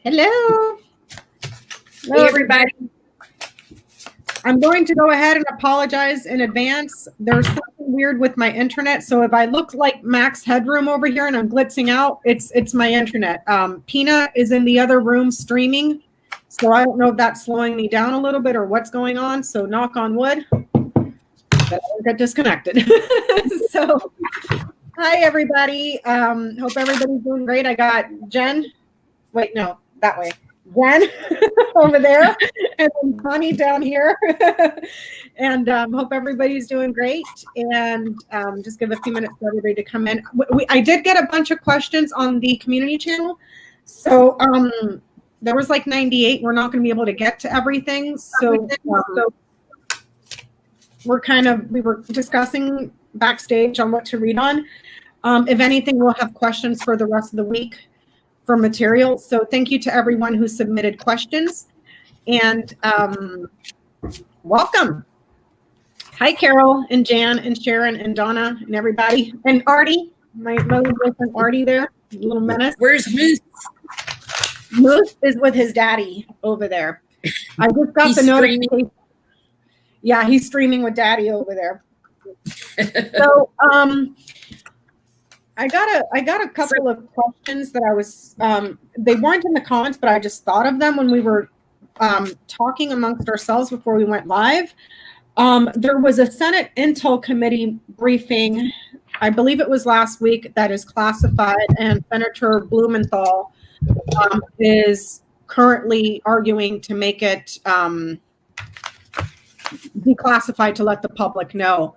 Hello. Hey, everybody. I'm going to go ahead and apologize in advance. There's something weird with my internet, so if I look like Max Headroom over here and I'm glitzing out, it's my internet. Pina is in the other room streaming, so I don't know if that's slowing me down a little bit or what's going on. So knock on wood that I don't get disconnected. So hi everybody. Hope everybody's doing great. I got Jen. Wait, no, that way. Jen over there, and then Bonnie down here. And hope everybody's doing great. And just give a few minutes for everybody to come in. I did get a bunch of questions on the community channel. So there was like 98. We're not going to be able to get to everything. So we were discussing backstage on what to read on. If anything, we'll have questions for the rest of the week for material. So thank you to everyone who submitted questions, and welcome. Hi, Carol and Jan and Sharon and Donna and everybody, and Artie, my little boyfriend Artie there, little menace. Where's Moose? Moose is with his daddy over there. I just got the notification. Yeah, he's streaming with daddy over there. So I got a couple of questions that I was they weren't in the comments, but I just thought of them when we were talking amongst ourselves before we went live. There was a Senate Intel Committee briefing, I believe it was last week, that is classified, and Senator Blumenthal is currently arguing to make it declassified to let the public know.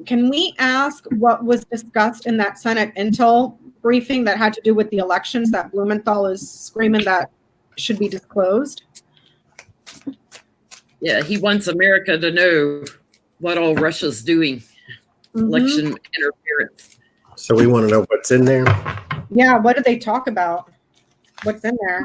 Can we ask what was discussed in that Senate Intel briefing that had to do with the elections that Blumenthal is screaming that should be disclosed? Yeah, he wants America to know what all Russia's doing, election interference. So we want to know what's in there? Yeah, what did they talk about? What's in there?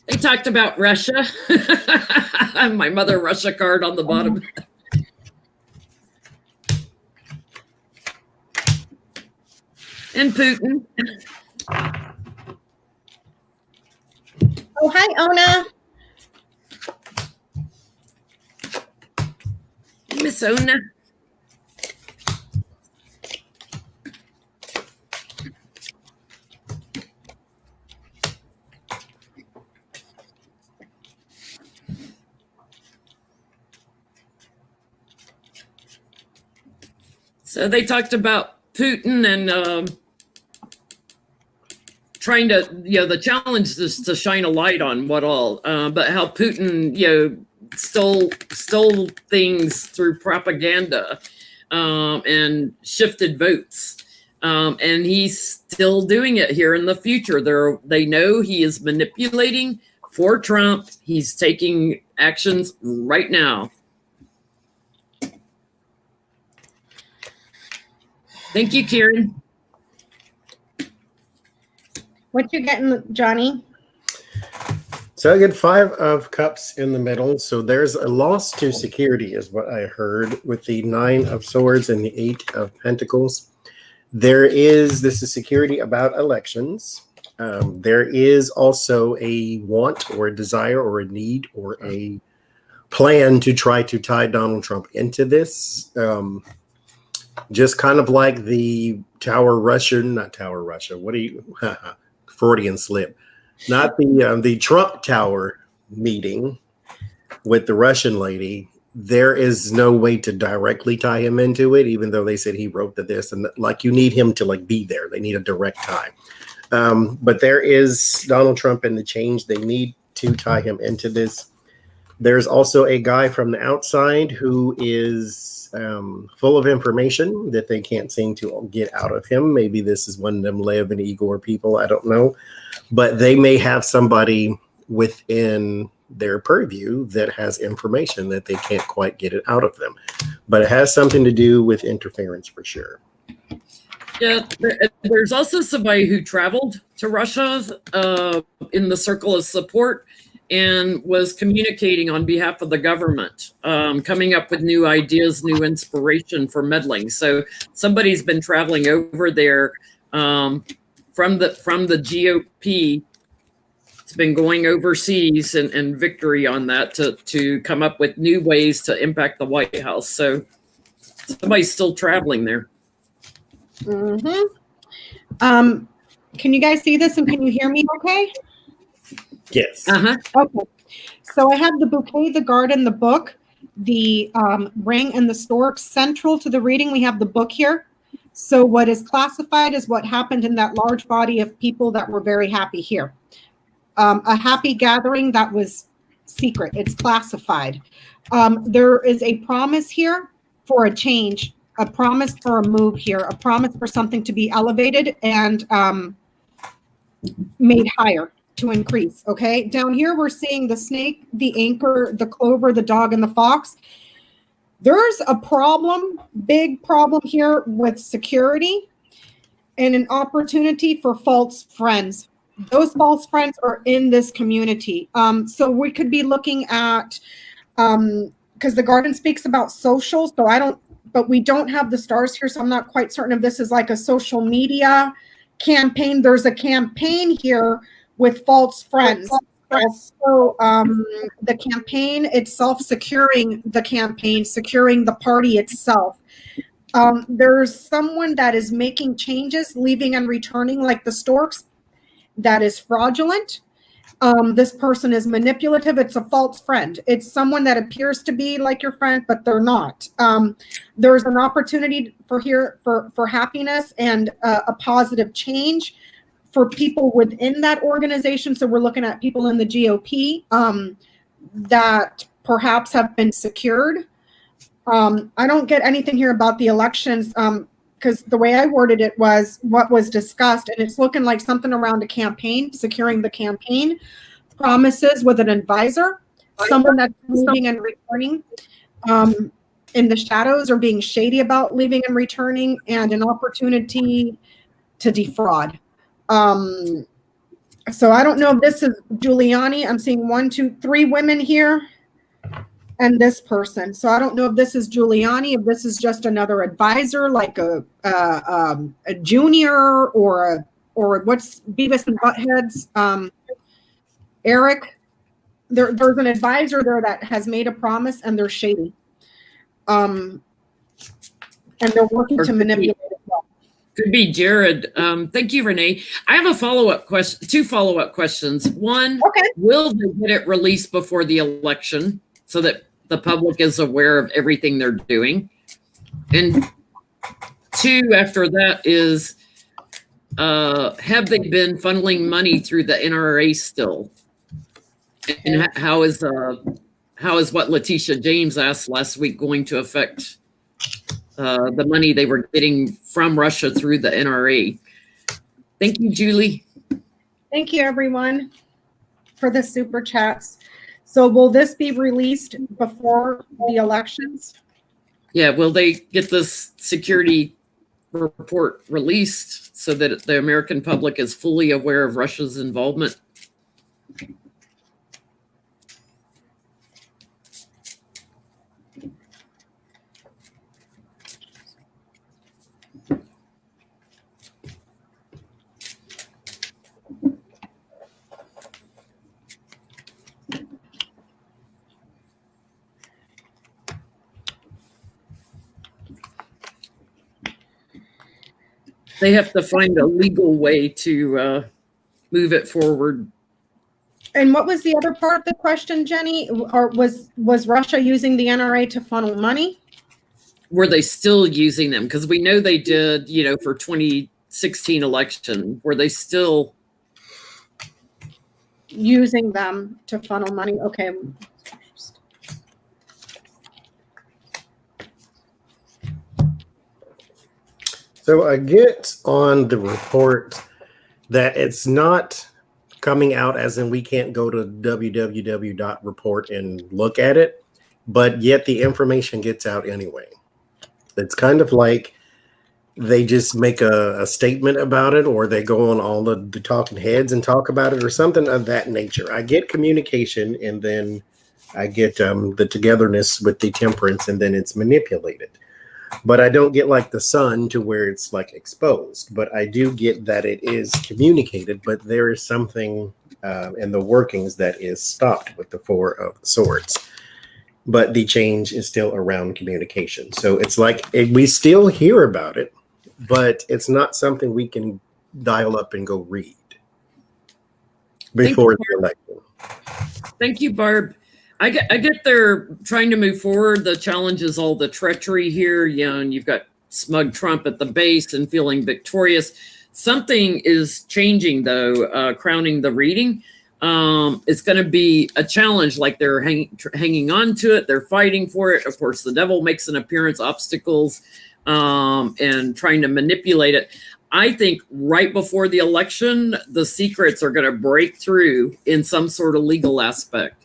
They talked about Russia. My Mother Russia card on the bottom. And Putin. Oh, hi, Ona. Miss Ona. So they talked about Putin and trying to, the challenge is to shine a light on what all, but how Putin, stole things through propaganda and shifted votes. And he's still doing it here in the future. They know he is manipulating for Trump. He's taking actions right now. Thank you, Kieran. What you getting, Johnny? So I get 5 of cups in the middle. So there's a loss to security is what I heard with the 9 of swords and the 8 of pentacles. This is security about elections. There is also a want or a desire or a need or a plan to try to tie Donald Trump into this. Just kind of like the Freudian slip, not the Trump Tower meeting with the Russian lady. There is no way to directly tie him into it, even though they said he wrote this, and you need him to be there. They need a direct tie. But there is Donald Trump and the change. They need to tie him into this. There's also a guy from the outside who is full of information that they can't seem to get out of him. Maybe this is one of them Lev and Igor people. I don't know. But they may have somebody within their purview that has information that they can't quite get it out of them. But it has something to do with interference for sure. Yeah, there's also somebody who traveled to Russia in the circle of support and was communicating on behalf of the government, coming up with new ideas, new inspiration for meddling. So somebody's been traveling over there from the GOP. It's been going overseas and victory on that to come up with new ways to impact the White House. So somebody's still traveling there. Mm-hmm. Can you guys see this and can you hear me okay? Yes. Uh-huh. Okay. So I have the bouquet, the garden, the book, the ring, and the stork. Central to the reading, we have the book here. So what is classified is what happened in that large body of people that were very happy here. A happy gathering that was secret. It's classified. There is a promise here for a change, a promise for a move here, a promise for something to be elevated and made higher, to increase. Okay, down here we're seeing the snake, the anchor, the clover, the dog, and the fox. There's a problem, big problem here with security and an opportunity for false friends. Those false friends are in this community. So we could be looking at, because the garden speaks about social, so but we don't have the stars here, so I'm not quite certain if this is like a social media campaign. There's a campaign here with false friends. So the campaign itself, securing the campaign, securing the party itself. There's someone that is making changes, leaving and returning like the storks. That is fraudulent. This person is manipulative. It's a false friend. It's someone that appears to be like your friend, but they're not. There's an opportunity for happiness and a positive change for people within that organization. So we're looking at people in the GOP that perhaps have been secured. I don't get anything here about the elections because the way I worded it was what was discussed, and it's looking like something around a campaign, securing the campaign, promises with an advisor, someone that's leaving and returning in the shadows or being shady about leaving and returning, and an opportunity to defraud. So I don't know if this is Giuliani. I'm seeing 1, 2, 3 women here. And this person. So I don't know if this is Giuliani, if this is just another advisor, like a junior or what's Beavis and Butthead's Eric. There's an advisor there that has made a promise and they're shady. And they're working to manipulate it well. Could be Jared. Thank you, Renee. I have a follow-up question, 2 follow-up questions. One, okay. Will they get it released before the election so that the public is aware of everything they're doing? And 2, after that is, have they been funneling money through the NRA still? And how is what Letitia James asked last week going to affect the money they were getting from Russia through the NRA? Thank you, Julie. Thank you, everyone, for the super chats. So will this be released before the elections? Yeah, will they get this security report released so that the American public is fully aware of Russia's involvement? They have to find a legal way to move it forward. And what was the other part of the question, Jenny? Or was Russia using the NRA to funnel money? Were they still using them? Because we know they did, for 2016 election. Were they still using them to funnel money? Okay. So I get on the report that it's not coming out as in we can't go to www.report and look at it, but yet the information gets out anyway. It's kind of like they just make a statement about it, or they go on all the talking heads and talk about it, or something of that nature. I get communication, and then I get the togetherness with the temperance, and then it's manipulated. But I don't get like the sun to where it's like exposed. But I do get that it is communicated, but there is something in the workings that is stopped with the Four of Swords. But the change is still around communication. So it's like we still hear about it, but it's not something we can dial up and go read before the election. Thank you, Barb. I get they're trying to move forward. The challenge is all the treachery here, and you've got smug Trump at the base and feeling victorious. Something is changing, though, crowning the reading. It's going to be a challenge, like they're hanging on to it. They're fighting for it. Of course, the devil makes an appearance, obstacles, and trying to manipulate it. I think right before the election, the secrets are going to break through in some sort of legal aspect.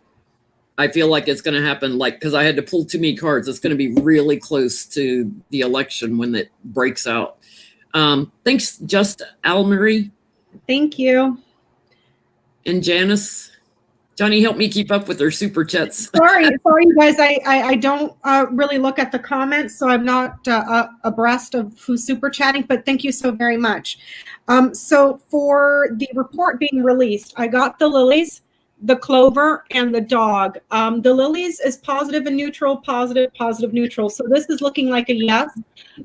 I feel like it's going to happen, because I had to pull too many cards. It's going to be really close to the election when it breaks out. Thanks, Just Al-Marie. Thank you. And Janice. Johnny, help me keep up with their super chats. Sorry, you guys. I don't really look at the comments, so I'm not abreast of who's super chatting, but thank you so very much. So for the report being released, I got the lilies, the clover, and the dog. The lilies is positive and neutral, positive, positive, neutral. So this is looking like a yes.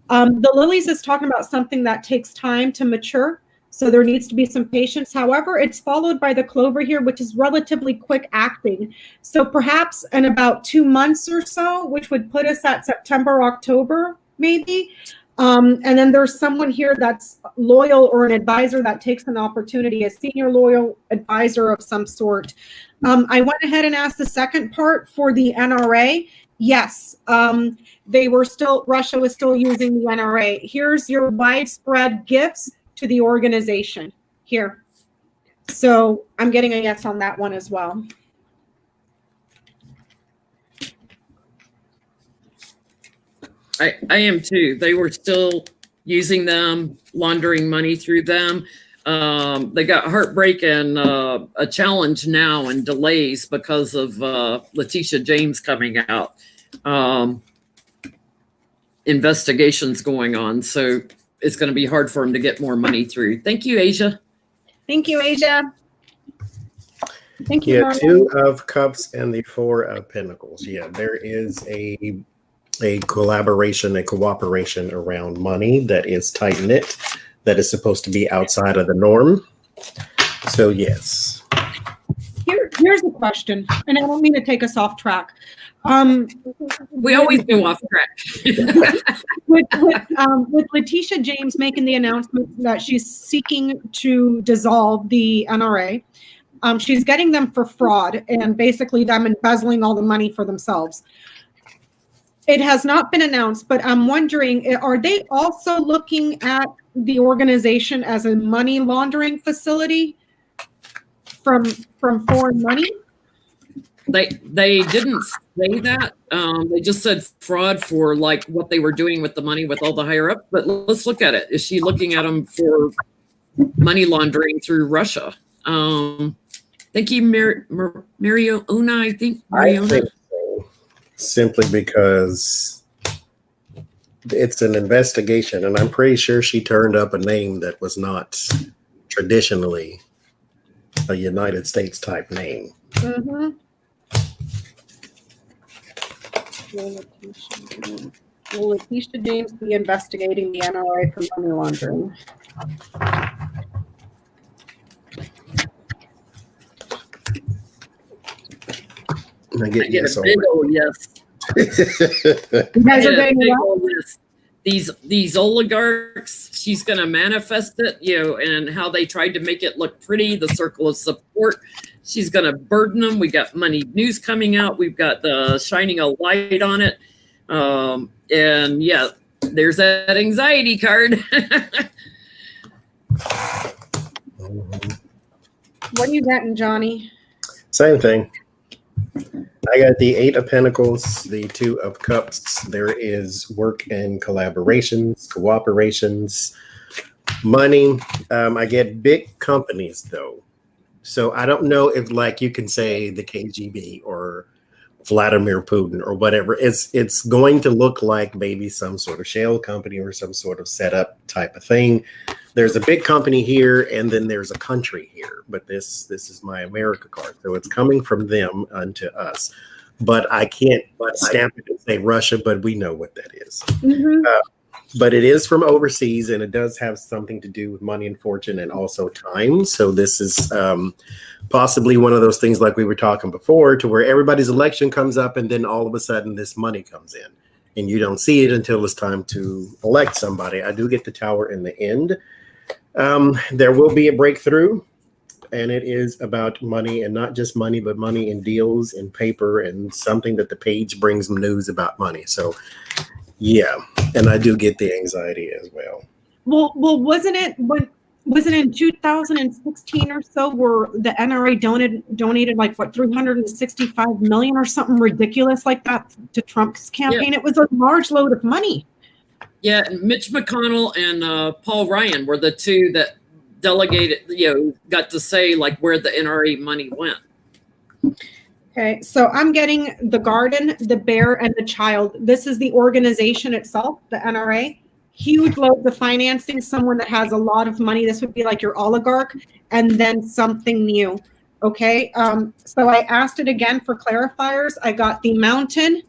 The lilies is talking about something that takes time to mature. So there needs to be some patience. However, it's followed by the clover here, which is relatively quick acting. So perhaps in about 2 months or so, which would put us at September, October, maybe. And then there's someone here that's loyal, or an advisor that takes an opportunity, a senior loyal advisor of some sort. I went ahead and asked the second part for the NRA. Yes, Russia was still using the NRA. Here's your widespread gifts to the organization here. So I'm getting a yes on that one as well. I am too. They were still using them, laundering money through them. They got heartbreak and a challenge now and delays because of Letitia James coming out. Investigations going on. So it's going to be hard for them to get more money through. Thank you, Asia. Thank you, Asia. Thank you. Yeah, 2 of Cups and the 4 of Pentacles. Yeah, there is a collaboration, a cooperation around money that is tight-knit, that is supposed to be outside of the norm. So yes. Here's the question, and I don't mean to take us off track. We always go off track. with Letitia James making the announcement that she's seeking to dissolve the NRA, she's getting them for fraud and basically them embezzling all the money for themselves. It has not been announced, but I'm wondering, are they also looking at the organization as a money laundering facility from foreign money? They didn't say that. They just said fraud for like what they were doing with the money with all the higher up. But let's look at it. Is she looking at them for money laundering through Russia? Thank you, Mariona, I think. Mariona. I think so. Simply because it's an investigation, and I'm pretty sure she turned up a name that was not traditionally a United States type name. Mm-hmm. Will Letitia James be investigating the NRA for money laundering? I get a yes. big old yes. You guys are getting Big it old yes. These oligarchs, she's going to manifest it, and how they tried to make it look pretty, the circle of support. She's going to burden them. We got money news coming out. We've got the shining a light on it. And yeah, there's that anxiety card. What are you getting, Johnny? Same thing. I got the 8 of Pentacles, the 2 of Cups. There is work and collaborations, cooperations, money. I get big companies though. So I don't know if like you can say the KGB or Vladimir Putin or whatever. It's going to look like maybe some sort of shell company or some sort of setup type of thing. There's a big company here, and then there's a country here. But this is my America card, so it's coming from them unto us. But I can't stamp it and say Russia, but we know what that is. Mhm. But it is from overseas, and it does have something to do with money and fortune and also time. So this is possibly one of those things like we were talking before, to where everybody's election comes up and then all of a sudden this money comes in. And you don't see it until it's time to elect somebody. I do get the Tower in the end. There will be a breakthrough, and it is about money, and not just money, but money in deals and paper and something that the page brings news about money. So yeah, and I do get the anxiety as well. Well, wasn't it in 2016 or so where the NRA donated like what 365 million or something ridiculous like that to Trump's campaign? Yeah. It was a large load of money. Yeah, Mitch McConnell and Paul Ryan were the two that delegated, got to say like where the NRA money went. Okay, so I'm getting the garden, the bear, and the child. This is the organization itself, the NRA. Huge loads of financing, someone that has a lot of money. This would be like your oligarch, and then something new. Okay, so I asked it again for clarifiers. I got the mountain,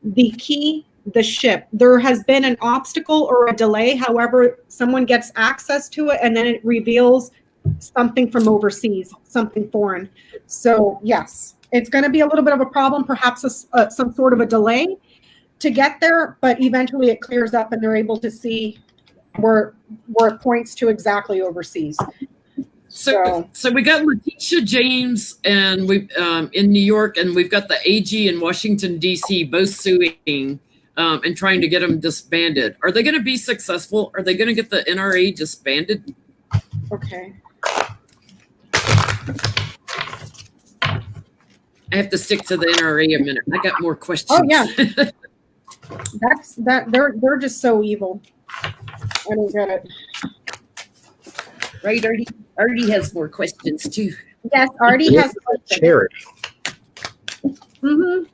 the key, the ship. There has been an obstacle or a delay. However, someone gets access to it, and then it reveals something from overseas, something foreign. So yes. It's going to be a little bit of a problem, perhaps some sort of a delay to get there, but eventually it clears up and they're able to see where it points to exactly overseas. So we got Letitia James and we in New York, and we've got the AG in Washington, D.C. both suing and trying to get them disbanded. Are they going to be successful? Are they going to get the NRA disbanded? Okay. I have to stick to the NRA a minute. I got more questions. Oh yeah, they're just so evil. I don't get it. Right, Artie has more questions too. Yes, Artie has questions. Charity. Mm-hmm.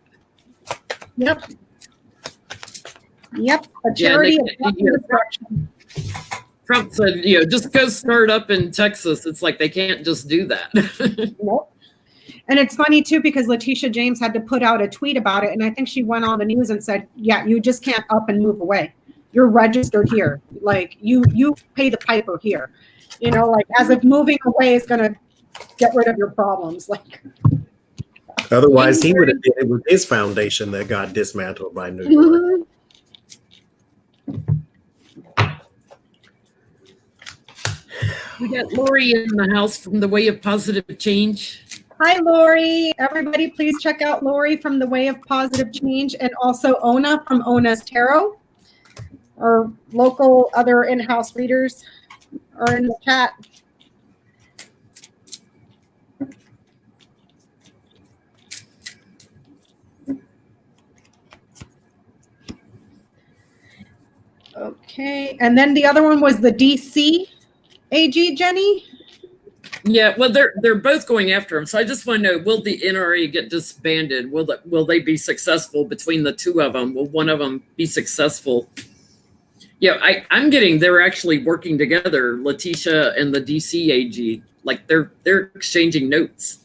Yep. A charity of destruction. Trump said, just go start up in Texas. It's like they can't just do that. Nope. And it's funny too, because Letitia James had to put out a tweet about it. And I think she went on the news and said, yeah, you just can't up and move away. You're registered here. Like you pay the piper here, like as if moving away is going to get rid of your problems. Like, otherwise he would have did it with his foundation that got dismantled by New York. We got Lori in the house from the Way of Positive Change. Hi, Lori. Everybody, please check out Lori from the Way of Positive Change, and also Ona from Ona's Tarot. Our local other in-house readers are in the chat. Okay, and then the other one was the DC AG, Jenny? Yeah, well, they're both going after him. So I just want to know, will the NRA get disbanded? Will they be successful between the two of them? Will one of them be successful? Yeah, I'm getting they're actually working together, Letitia and the DC AG. Like they're exchanging notes.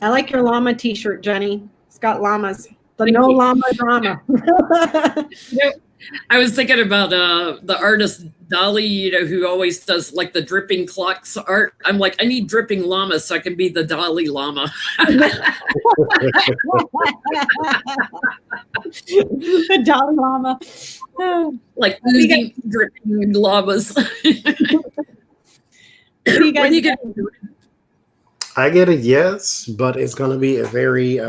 I like your llama t-shirt, Jenny. It's got llamas. The no llama drama. I was thinking about the artist Dali, you know, who always does like the dripping clocks art. I'm like, I need dripping llama so I can be the Dali llama. The Dalai Lama. Like oozing, dripping llamas. What do you guys get? I get a yes, but it's going to be a very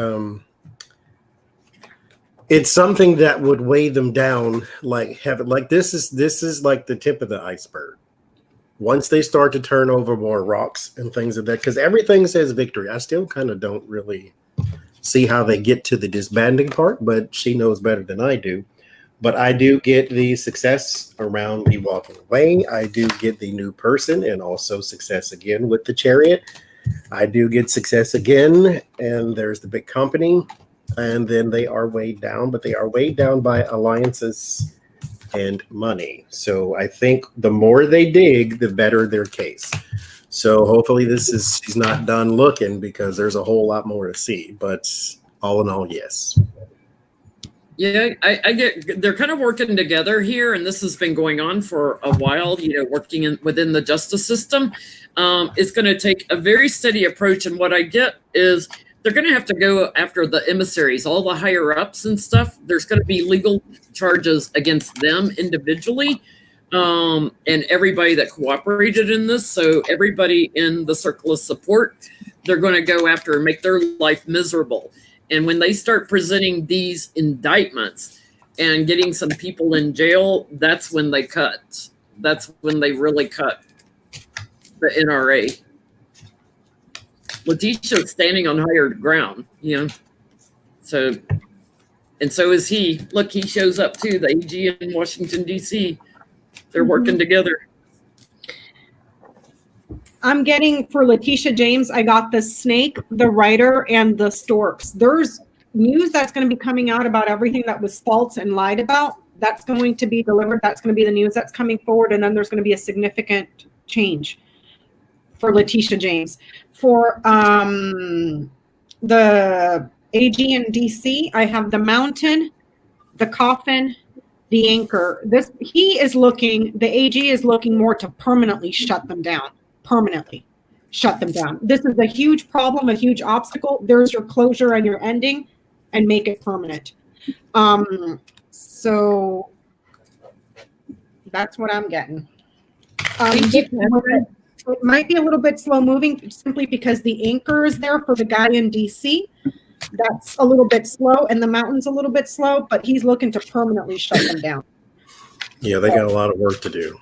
it's something that would weigh them down like heaven. Like this is like the tip of the iceberg. Once they start to turn over more rocks and things of that, because everything says victory. I still kind of don't really see how they get to the disbanding part, but she knows better than I do. But I do get the success around the walking away. I do get the new person and also success again with the chariot. I do get success again, and there's the big company. And then they are weighed down, but they are weighed down by alliances and money. So I think the more they dig, the better their case. So hopefully she's not done looking, because there's a whole lot more to see. But all in all, yes. Yeah, I get they're kind of working together here, and this has been going on for a while, you know, working within the justice system. It's going to take a very steady approach, and what I get is they're going to have to go after the emissaries, all the higher ups and stuff. There's going to be legal charges against them individually, and everybody that cooperated in this. So everybody in the circle of support, they're going to go after and make their life miserable. And when they start presenting these indictments and getting some people in jail, that's when they cut. That's when they really cut the NRA. Letitia's standing on higher ground, you know. So, and so is he. Look, he shows up too, the AG in Washington, D.C. They're working together. I'm getting, for Letitia James, I got the snake, the writer, and the storks. There's news that's going to be coming out about everything that was false and lied about. That's going to be delivered. That's going to be the news that's coming forward. And then there's going to be a significant change for Letitia James. For the AG in DC, I have the mountain, the coffin, the anchor. The AG is looking more to permanently shut them down. This is a huge problem, a huge obstacle. There's your closure and your ending, and make it permanent. So that's what I'm getting. It might be a little bit slow moving, simply because the anchor is there for the guy in DC. That's a little bit slow, and the mountain's a little bit slow, but he's looking to permanently shut them down. Yeah, they got a lot of work to do.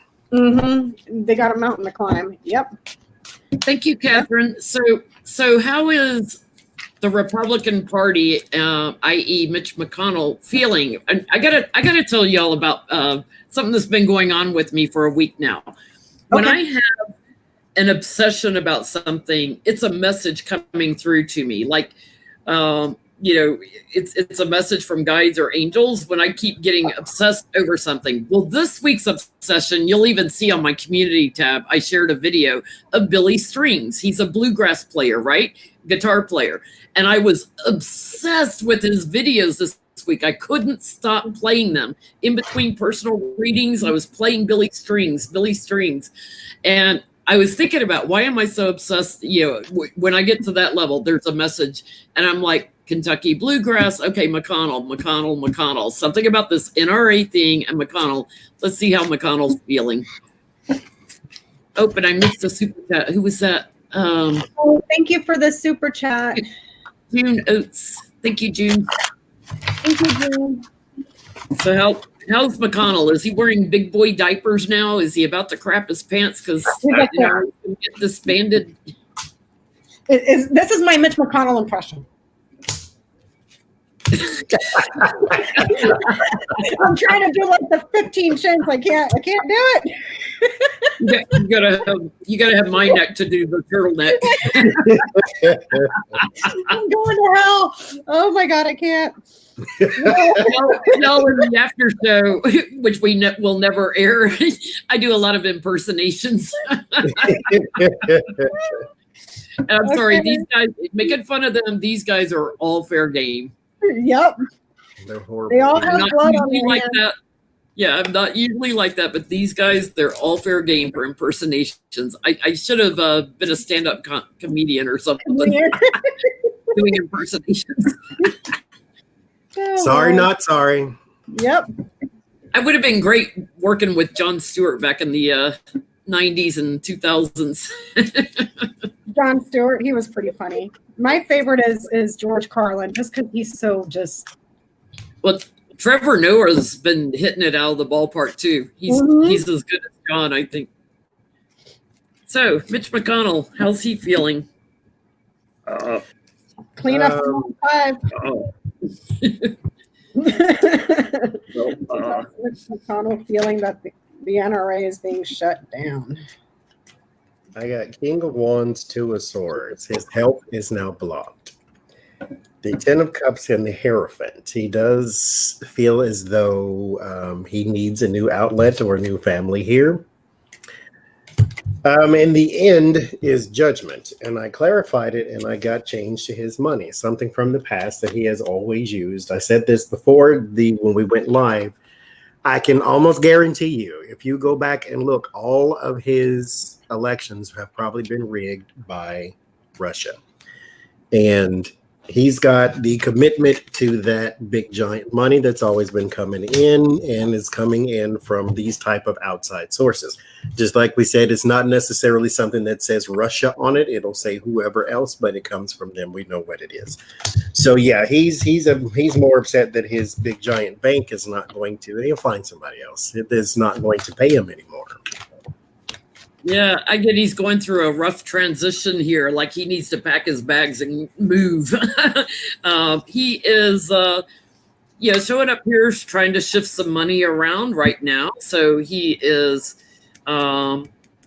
They got a mountain to climb. Yep. Thank you, Catherine. So how is the Republican Party, i.e. Mitch McConnell, feeling? I gotta tell y'all about something that's been going on with me for a week now. When I have an obsession about something, it's a message coming through to me. Like, you know, it's a message from guides or angels when I keep getting obsessed over something. Well, this week's obsession, you'll even see on my community tab, I shared a video of Billy Strings. He's a bluegrass player, right? Guitar player. And I was obsessed with his videos this week. I couldn't stop playing them. In between personal readings, I was playing Billy Strings. And I was thinking about, why am I so obsessed? You know, when I get to that level, there's a message, and I'm like, Kentucky bluegrass. Okay, McConnell. Something about this NRA thing and McConnell. Let's see how McConnell's feeling. Oh, but I missed a super chat. Who was that? Thank you for the super chat. June Oates. Thank you, June. Thank you, June. So how's McConnell? Is he wearing big boy diapers now? Is he about to crap his pants because he's going to get disbanded? This is my Mitch McConnell impression. I'm trying to do like the 15 shades. I can't do it. You gotta have my neck to do the turtleneck. I'm going to hell. Oh my God, I can't. No, in the after show, which we will never air, I do a lot of impersonations. And I'm sorry, these guys, making fun of them, these guys are all fair game. Yep. They're horrible. They all have blood on their like hands. that. Yeah, I'm not usually like that, but these guys, they're all fair game for impersonations. I should have been a stand-up comedian or something doing impersonations. Sorry, not sorry. Yep. I would have been great working with Jon Stewart back in the 90s and 2000s. Jon Stewart, he was pretty funny. My favorite is George Carlin, just because he's so just. Well, Trevor Noah's been hitting it out of the ballpark too. He's as good as John, I think. So, Mitch McConnell, how's he feeling? Clean up 5. Mitch McConnell feeling that the NRA is being shut down. I got King of Wands, 2 of Swords. His health is now blocked. The 10 of Cups and the Hierophant. He does feel as though he needs a new outlet or a new family here. And the end is Judgment. And I clarified it and I got changed to his money, something from the past that he has always used. I said this before when we went live. I can almost guarantee you, if you go back and look, all of his elections have probably been rigged by Russia. And he's got the commitment to that big giant money that's always been coming in and is coming in from these type of outside sources. Just like we said, it's not necessarily something that says Russia on it. It'll say whoever else, but it comes from them. We know what it is. So yeah, he's more upset that his big giant bank is not going to. He'll find somebody else. It is not going to pay him anymore. Yeah, I get he's going through a rough transition here. Like he needs to pack his bags and move. He is, showing up here trying to shift some money around right now. So he is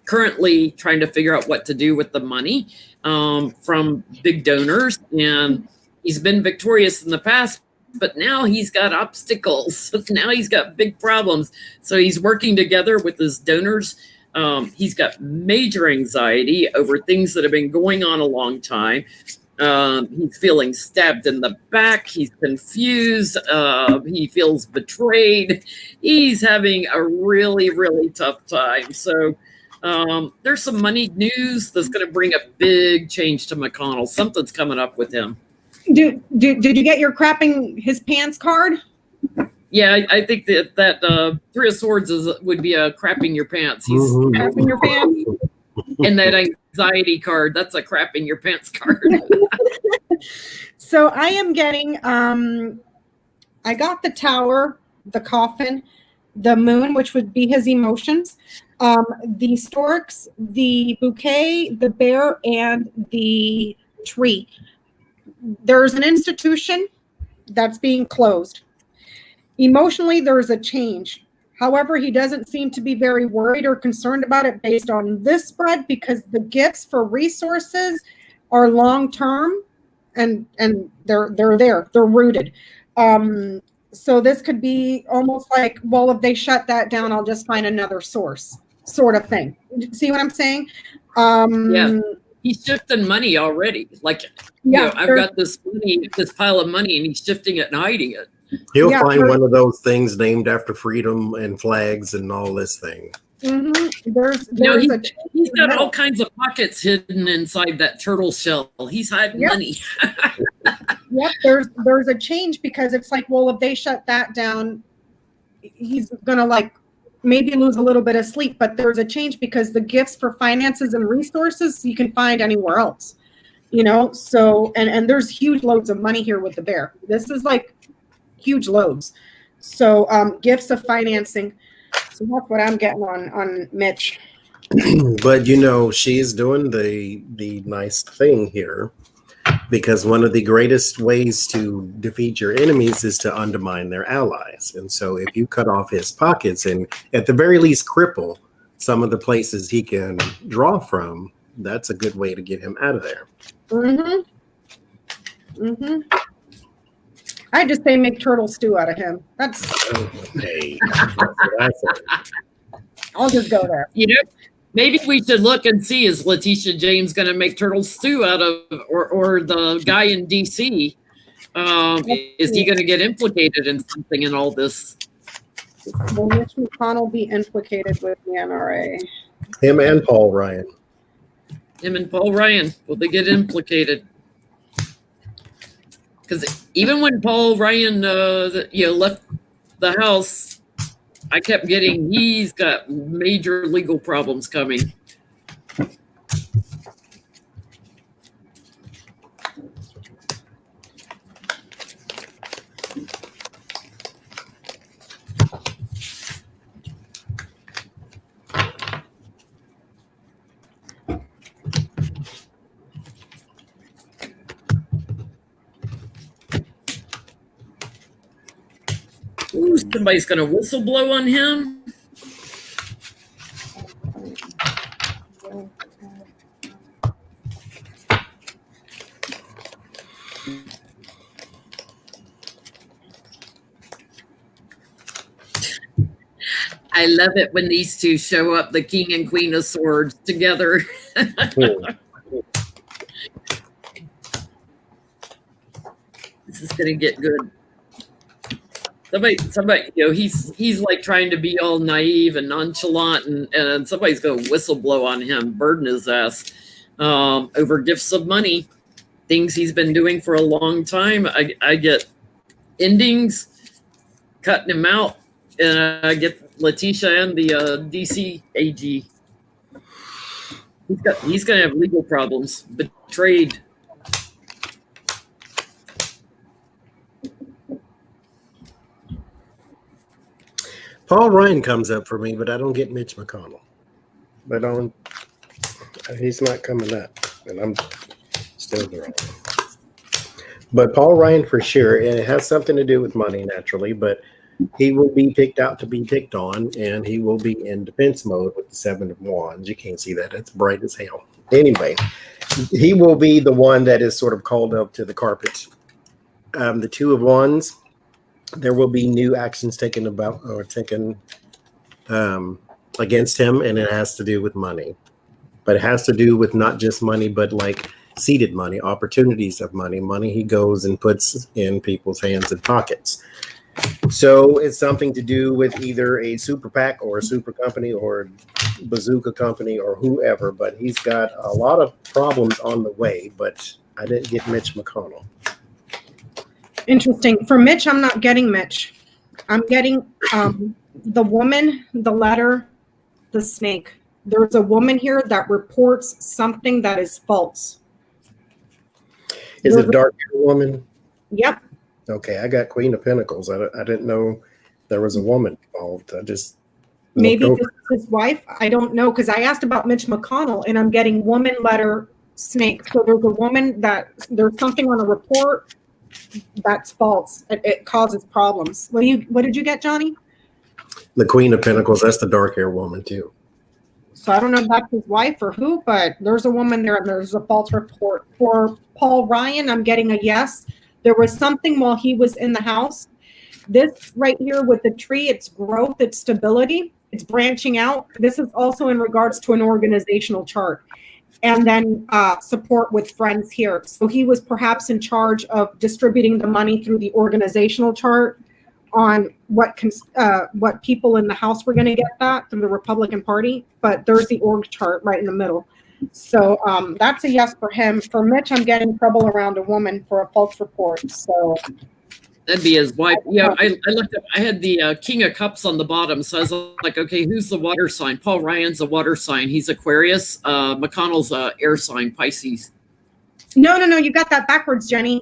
currently trying to figure out what to do with the money from big donors. And he's been victorious in the past, but now he's got obstacles. Now he's got big problems. So he's working together with his donors. He's got major anxiety over things that have been going on a long time. He's feeling stabbed in the back. He's confused. He feels betrayed. He's having a really, really tough time. So there's some money news that's going to bring a big change to McConnell. Something's coming up with him. Did you get your crapping his pants card? Yeah, I think that 3 of Swords would be a crapping your pants. He's crapping your pants. And that anxiety card, that's a crapping your pants card. So I am getting, I got the Tower, the Coffin, the Moon, which would be his emotions, the Storks, the Bouquet, the Bear, and the Tree. There's an institution that's being closed. Emotionally, there is a change. However, he doesn't seem to be very worried or concerned about it based on this spread because the gifts for resources are long-term and they're there. They're rooted. So this could be almost like, well, if they shut that down, I'll just find another source sort of thing. See what I'm saying? Yeah. He's shifting money already. Like, I've got this money, this pile of money, and he's shifting it and hiding it. He'll find one of those things named after freedom and flags and all this thing. Mm-hmm. He's got all kinds of pockets hidden inside that turtle shell. He's hiding money. Yep, there's a change because it's like, well, if they shut that down, he's gonna maybe lose a little bit of sleep. But there's a change because the gifts for finances and resources you can find anywhere else. So and there's huge loads of money here with the Bear. This is like huge loads. So gifts of financing. So that's what I'm getting on Mitch. But she's doing the nice thing here because one of the greatest ways to defeat your enemies is to undermine their allies. And so if you cut off his pockets and at the very least cripple some of the places he can draw from, that's a good way to get him out of there. I just say make turtle stew out of him. That's okay. That's what I said. I'll just go there. Maybe we should look and see, is Letitia James going to make turtle stew out of, or the guy in DC? Is he going to get implicated in something in all this? Will Mitch McConnell be implicated with the NRA? Him and Paul Ryan. Him and Paul Ryan, will they get implicated? Because even when Paul Ryan, left the House, I kept getting, he's got major legal problems coming. Ooh, somebody's going to whistle blow on him. I love it when these two show up, the King and Queen of Swords together. This is going to get good. Somebody, he's like trying to be all naive and nonchalant, and somebody's going to whistle blow on him, burden his ass over gifts of money, things he's been doing for a long time. I get endings, cutting him out, and I get Letitia and the DC AG. He's going to have legal problems, betrayed. Paul Ryan comes up for me, but I don't get Mitch McConnell. He's not coming up, and I'm still wrong. But Paul Ryan for sure, and it has something to do with money naturally, but he will be picked out to be picked on, and he will be in defense mode with the 7 of Wands. You can't see that. It's bright as hell. Anyway, he will be the one that is sort of called up to the carpet. The 2 of Wands, there will be new actions taken against him, and it has to do with money. But it has to do with not just money, but like seeded money, opportunities of money he goes and puts in people's hands and pockets. So it's something to do with either a super PAC or a super company or bazooka company or whoever, but he's got a lot of problems on the way, but I didn't get Mitch McConnell. Interesting. For Mitch, I'm not getting Mitch. I'm getting the woman, the letter, the snake. There's a woman here that reports something that is false. Is it a dark woman? Yep. Okay, I got Queen of Pentacles. I didn't know there was a woman involved. I just maybe this is his wife. I don't know, because I asked about Mitch McConnell, and I'm getting woman, letter, snake. So there's a woman that there's something on a report that's false. It causes problems. What did you get, Johnny? The Queen of Pentacles. That's the dark hair woman too. So I don't know if that's his wife or who, but there's a woman there, and there's a false report. For Paul Ryan, I'm getting a yes. There was something while he was in the house. This right here with the tree, it's growth, it's stability, it's branching out. This is also in regards to an organizational chart. And then support with friends here. So he was perhaps in charge of distributing the money through the organizational chart on what people in the House were going to get that through the Republican Party. But there's the org chart right in the middle. So that's a yes for him. For Mitch, I'm getting trouble around a woman for a false report. So that'd be his wife. Yeah, I looked up. I had the King of Cups on the bottom, so I was like, okay, who's the water sign? Paul Ryan's a water sign. He's Aquarius. McConnell's air sign, Pisces. No, you got that backwards, Jenny.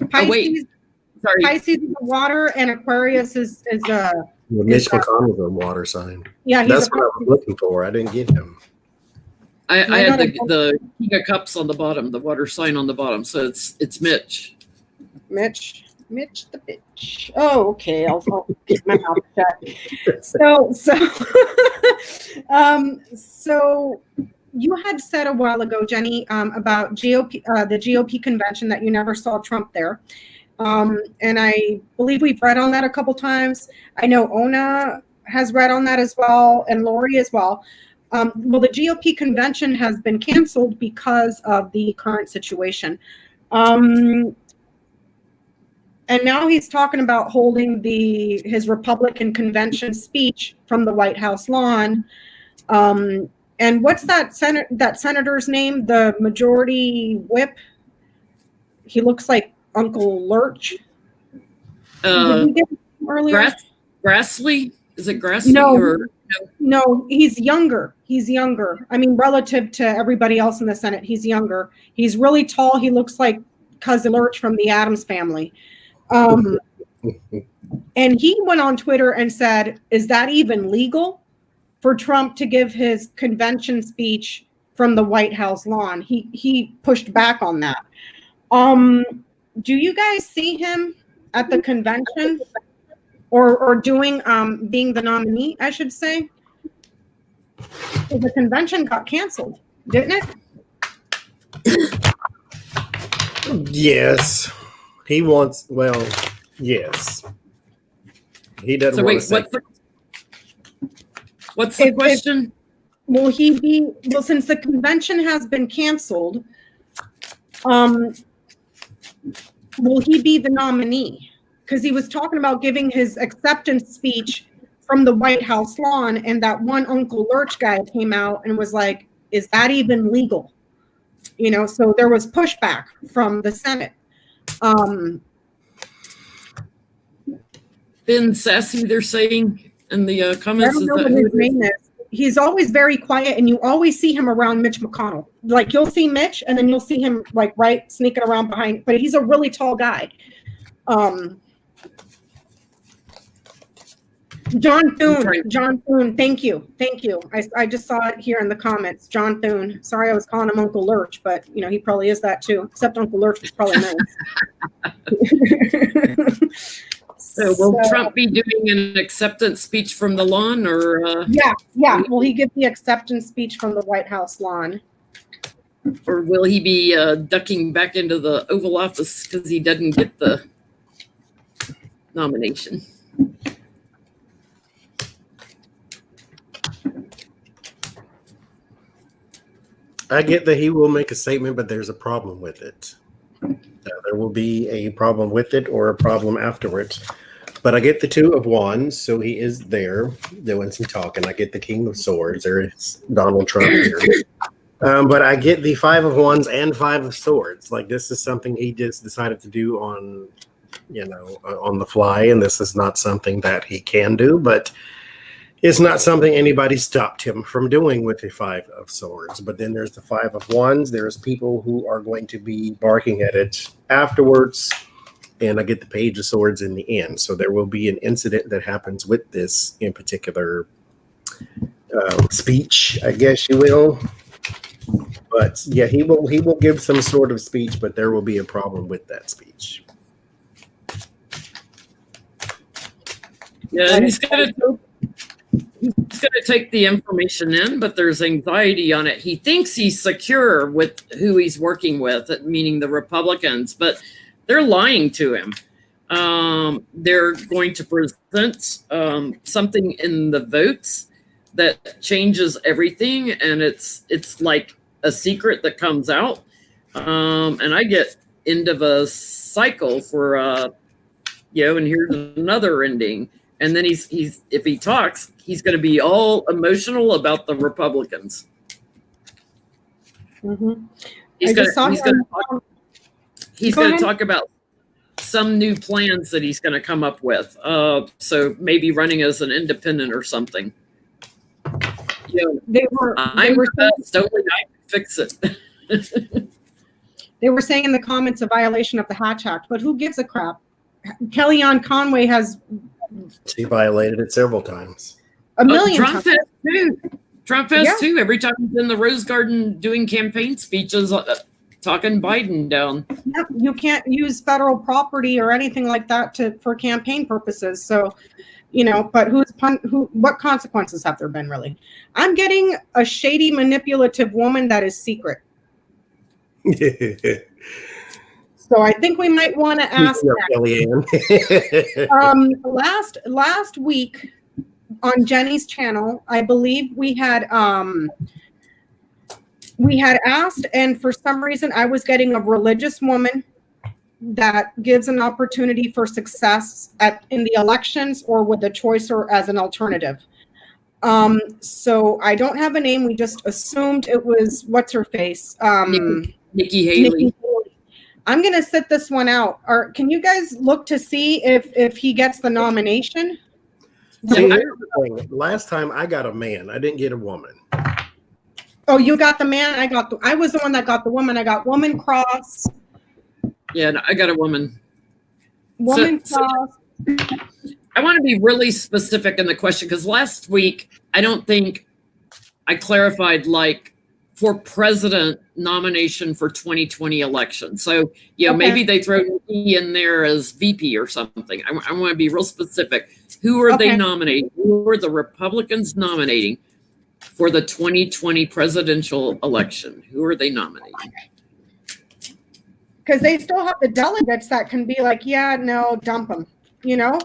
Pisces, oh wait, sorry. Pisces is a water, and Aquarius is a. Well, Mitch McConnell's a water sign. Yeah, that's what I was looking for. I didn't get him. I had the King of Cups on the bottom, the water sign on the bottom. So it's Mitch. Mitch the bitch. Oh, okay. I'll get my mouth shut. So you had said a while ago, Jenny, about GOP, the GOP convention, that you never saw Trump there. And I believe we've read on that a couple times. I know Ona has read on that as well, and Lori as well. Well, the GOP convention has been canceled because of the current situation. And now he's talking about holding his Republican convention speech from the White House lawn. And what's that senator's name? The majority whip. He looks like Uncle Lurch. Did we get him earlier? Grassley? Is it Grassley? No, no, he's younger. He's younger. I mean, relative to everybody else in the Senate, he's younger. He's really tall. He looks like Cousin Lurch from the Addams Family. And he went on Twitter and said, "Is that even legal for Trump to give his convention speech from the White House lawn?" He pushed back on that. Do you guys see him at the convention or doing being the nominee, I should say? The convention got canceled, didn't it? Yes. He wants, well, yes. He doesn't So want wait, to say. what's the question? Will he be, well, since the convention has been canceled, will he be the nominee? Because he was talking about giving his acceptance speech from the White House lawn, and that one Uncle Lurch guy came out and was like, "Is that even legal?" You know, so there was pushback from the Senate. Ben Sassy, they're saying in the I comments. don't know what his name is. He's always very quiet, and you always see him around Mitch McConnell. Like, you'll see Mitch, and then you'll see him like right sneaking around behind. But he's a really tall guy. John Thune, thank you. I just saw it here in the comments. John Thune. Sorry, I was calling him Uncle Lurch, but you know he probably is that too. Except Uncle Lurch was probably nice. So will Trump be doing an acceptance speech from the lawn, or? Yeah. Will he give the acceptance speech from the White House lawn? Or will he be ducking back into the Oval Office because he doesn't get the nomination? I get that he will make a statement, but there's a problem with it. There will be a problem with it or a problem afterwards. But I get the Two of Wands, so he is there doing some talking. I get the King of Swords. There is Donald Trump here. But I get the Five of Wands and Five of Swords. Like, this is something he just decided to do on, on the fly, and this is not something that he can do, but it's not something anybody stopped him from doing with the Five of Swords. But then there's the Five of Wands. There's people who are going to be barking at it afterwards. And I get the Page of Swords in the end. So there will be an incident that happens with this in particular speech, I guess you will. But yeah, he will give some sort of speech, but there will be a problem with that speech. Yeah, he's going to take the information in, but there's anxiety on it. He thinks he's secure with who he's working with, meaning the Republicans, but they're lying to him. They're going to present something in the votes that changes everything, and it's like a secret that comes out. And I get end of a cycle for and here's another ending. And then he's if he talks, he's going to be all emotional about the Republicans. Mm-hmm. He's going to talk about some new plans that he's going to come up with. So maybe running as an independent or something. They were only I can fix it. They were saying in the comments a violation of the Hatch Act, but who gives a crap? Kellyanne Conway has. She violated it several times. A million Trump times. has too. Trump has too. Every time he's in the Rose Garden doing campaign speeches, talking Biden down. Yep, you can't use federal property or anything like that for campaign purposes. So, but what consequences have there been really? I'm getting a shady, manipulative woman that is secret. So I think we might want to ask that. Last week on Jenny's channel, I believe we had asked, and for some reason I was getting a religious woman that gives an opportunity for success in the elections or with the choice or as an alternative. So I don't have a name. We just assumed it was what's her face? Nikki Haley. I'm going to sit this one out. Or can you guys look to see if he gets the nomination? See, here's the thing. Last time I got a man. I didn't get a woman. Oh, you got the man. I was the one that got the woman. I got woman cross. Yeah, no, I got a woman. Woman cross. I want to be really specific in the question because last week I don't think I clarified like for president nomination for 2020 election. So, you know, maybe they throw me in there as VP or something. I want to be real specific. Who are they nominating? Who are the Republicans nominating for the 2020 presidential election? Who are they nominating? Because they still have the delegates that can be like, yeah, no, dump them, you know?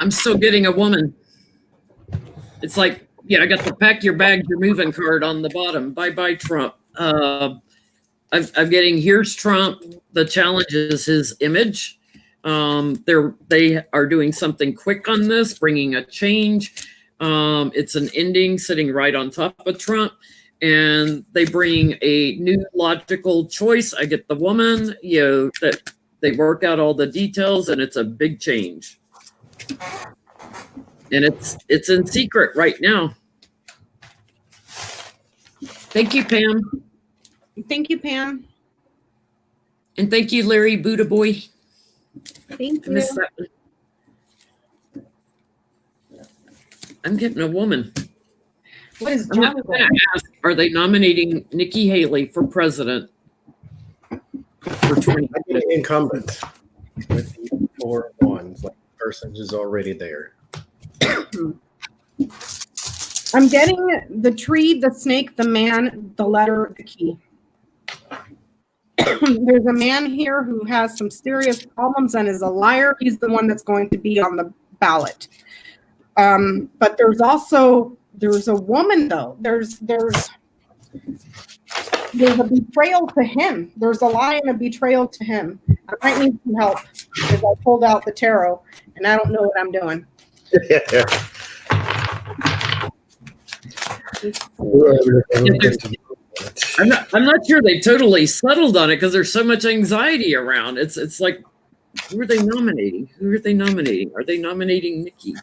I'm still getting a woman. It's like, yeah, I got the pack your bags, you're moving card on the bottom. Bye-bye, Trump. I'm getting, here's Trump. The challenge is his image. They are doing something quick on this, bringing a change. It's an ending sitting right on top of Trump. And they bring a new logical choice. I get the woman, you know, that they work out all the details and it's a big change. And it's in secret right now. Thank you, Pam. Thank you, Pam. And thank you, Larry Buddha Boy. Thank I you. missed that one. I'm getting a woman. What is I'm going to ask, are they nominating Nikki Haley for president for 2020? I get an incumbent with the 4 ones. Like the person is already there. I'm getting the tree, the snake, the man, the letter, the key. There's a man here who has some serious problems and is a liar. He's the one that's going to be on the ballot. But there's a woman though. There's a betrayal to him. There's a lie and a betrayal to him. I might need some help because I pulled out the tarot and I don't know what I'm doing. I'm not sure they totally settled on it because there's so much anxiety around. It's like, who are they nominating? Who are they nominating? Are they nominating Nikki?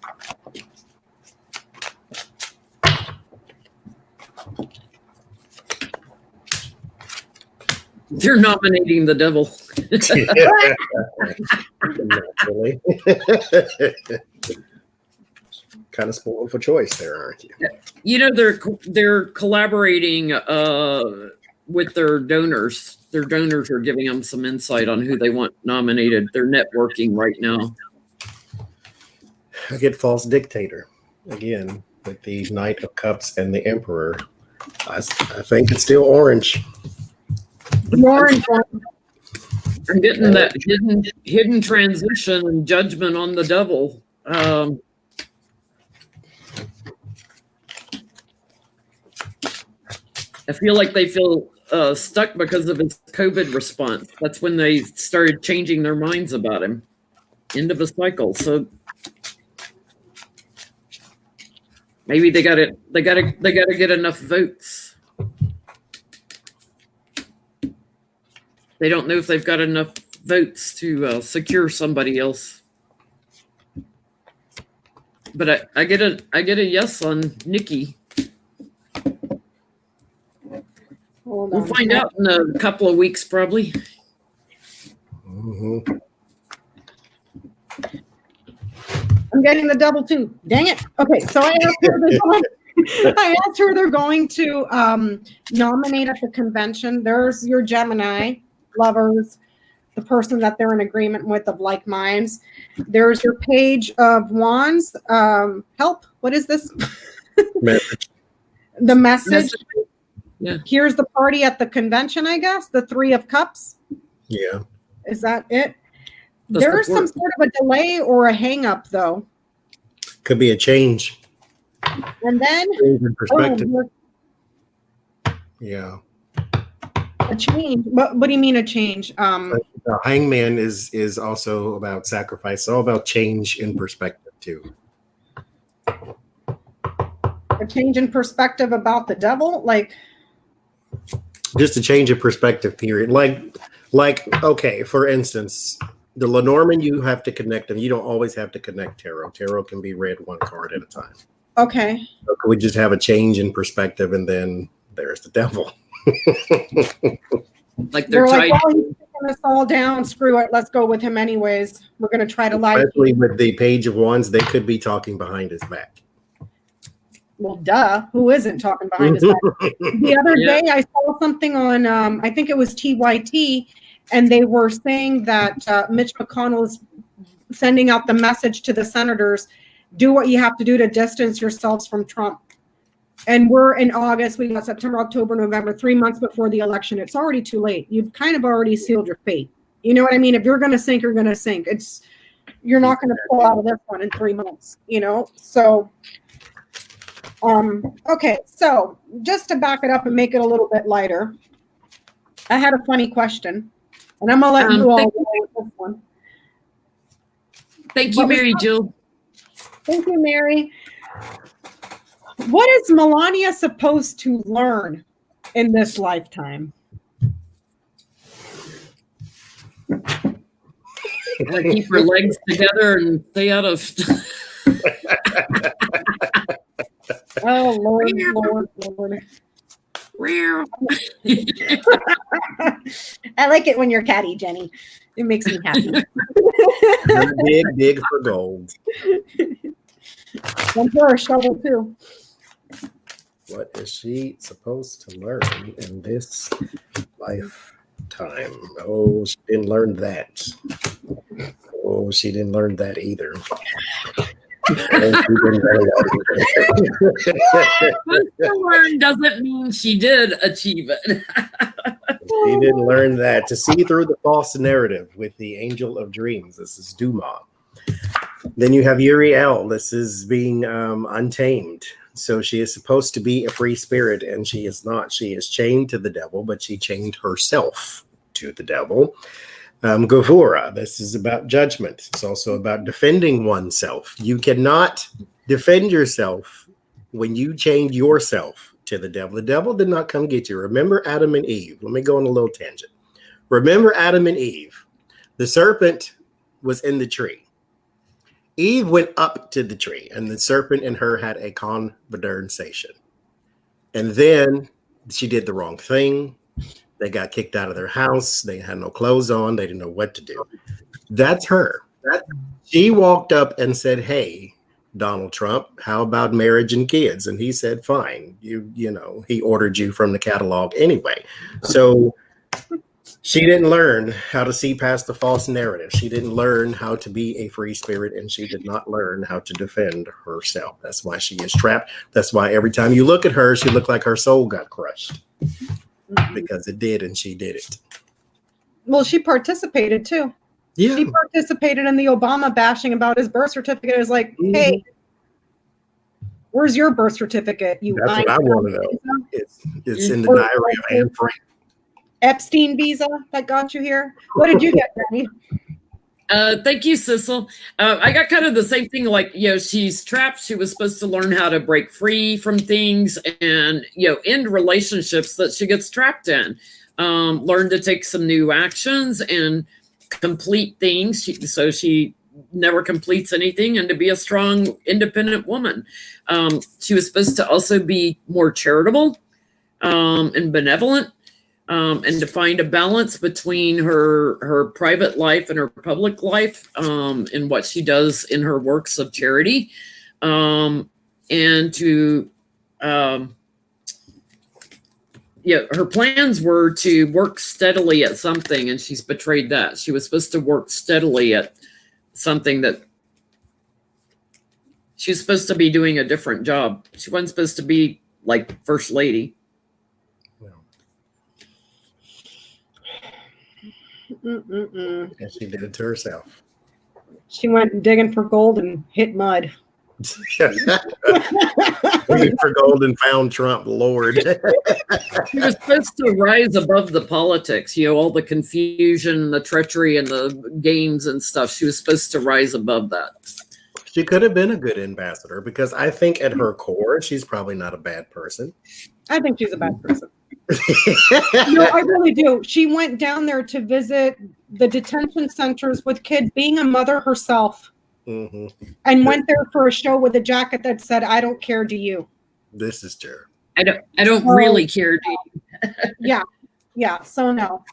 They're nominating the devil. Kind of spoiled for choice there, aren't you? You know, they're collaborating with their donors. Their donors are giving them some insight on who they want nominated. They're networking right now. I get false dictator again with the Knight of Cups and the Emperor. I think it's still orange. Orange. I'm getting that hidden transition and judgment on the devil. I feel like they feel stuck because of his COVID response. That's when they started changing their minds about him. End of a cycle. So maybe they gotta get enough votes. They don't know if they've got enough votes to secure somebody else. But I get a yes on Nikki. We'll find out in a couple of weeks, probably. Mm-hmm. I'm getting the devil too. Dang it. Okay, so I asked her they're going to nominate at the convention. There's your Gemini lovers, the person that they're in agreement with of like minds. There's your Page of Wands. Help. What is this? Message. The message. Yeah. Here's the party at the convention, I guess. The Three of Cups. Yeah. Is that it? That's There's the some word. sort of a delay or a hang up, though. Could be a change. And then Change in perspective. oh, Yeah. a change. What do you mean a change? The Hangman is also about sacrifice, all about change in perspective too. A change in perspective about the devil, like Just a change of perspective, period. Like okay, for instance, the Lenormand, you have to connect them. You don't always have to connect tarot. Tarot can be read one card at a time. okay. So could we just have a change in perspective, and then there's the devil. Like they're They're like, trying. well, he's taking us all down. Screw it. Let's go with him anyways. We're gonna try to lie. Especially with the Page of Wands, they could be talking behind his back. Well, duh. Who isn't talking behind his back? The other Yeah. day, I saw something on, I think it was TYT, and they were saying that Mitch McConnell is sending out the message to the senators, do what you have to do to distance yourselves from Trump. And we're in August. We got September, October, November, 3 months before the election. It's already too late. You've kind of already sealed your fate. You know what I mean? If you're going to sink, you're going to sink. You're not going to pull out of this one in 3 months, you know? So, okay. So just to back it up and make it a little bit lighter, I had a funny question, and I'm going to let you all go with this one. Thank you, Mary Jill. Thank you, Mary. What is Melania supposed to learn in this lifetime? Keep her legs together and stay out of. Oh, Lord, Lord, Lord. I like it when you're catty, Jenny. It makes me happy. Dig for gold. And for a shovel, too. What is she supposed to learn in this lifetime? Oh, she didn't learn that. Oh, she didn't learn that either. Supposed to learn doesn't mean she did achieve it. She didn't learn that. To see through the false narrative with the Angel of Dreams. This is Dumas. Then you have Uriel. This is being untamed. So she is supposed to be a free spirit, and she is not. She is chained to the devil, but she chained herself to the devil. Gavura, this is about judgment. It's also about defending oneself. You cannot defend yourself when you chained yourself to the devil. The devil did not come get you. Remember Adam and Eve. Let me go on a little tangent. Remember Adam and Eve. The serpent was in the tree. Eve went up to the tree, and the serpent and her had a conversation. And then she did the wrong thing. They got kicked out of their house. They had no clothes on. They didn't know what to do. That's her. She walked up and said, "Hey, Donald Trump, how about marriage and kids?" And he said, "Fine." You know, he ordered you from the catalog anyway. So she didn't learn how to see past the false narrative. She didn't learn how to be a free spirit, and she did not learn how to defend herself. That's why she is trapped. That's why every time you look at her, she looked like her soul got crushed. Because it did, and she did it. Well, she participated too. Yeah. She participated in the Obama bashing about his birth certificate. It was like, hey, where's your birth certificate? That's what I want to know. It's in the diary of Anne Frank. Epstein visa that got you here. What did you get, Danny? Thank you, Sissel. I got kind of the same thing. Like, she's trapped. She was supposed to learn how to break free from things and, end relationships that she gets trapped in. Learn to take some new actions and complete things. So she never completes anything, and to be a strong, independent woman. She was supposed to also be more charitable and benevolent. and to find a balance between her private life and her public life, and what she does in her works of charity, and to her plans were to work steadily at something, and she's betrayed that. She was supposed to work steadily at something that she's supposed to be doing a different job. She wasn't supposed to be like first lady. And she did it to herself. She went digging for gold and hit mud. Digging for gold and found Trump, Lord. She was supposed to rise above the politics, all the confusion, the treachery, and the games and stuff. She was supposed to rise above that. She could have been a good ambassador, because I think at her core, she's probably not a bad person. I think she's a bad person. No, I really do. She went down there to visit the detention centers with kids, being a mother herself, and went there for a show with a jacket that said, "I don't care, do you?" This is true. I don't really care, do you? Yeah. So no.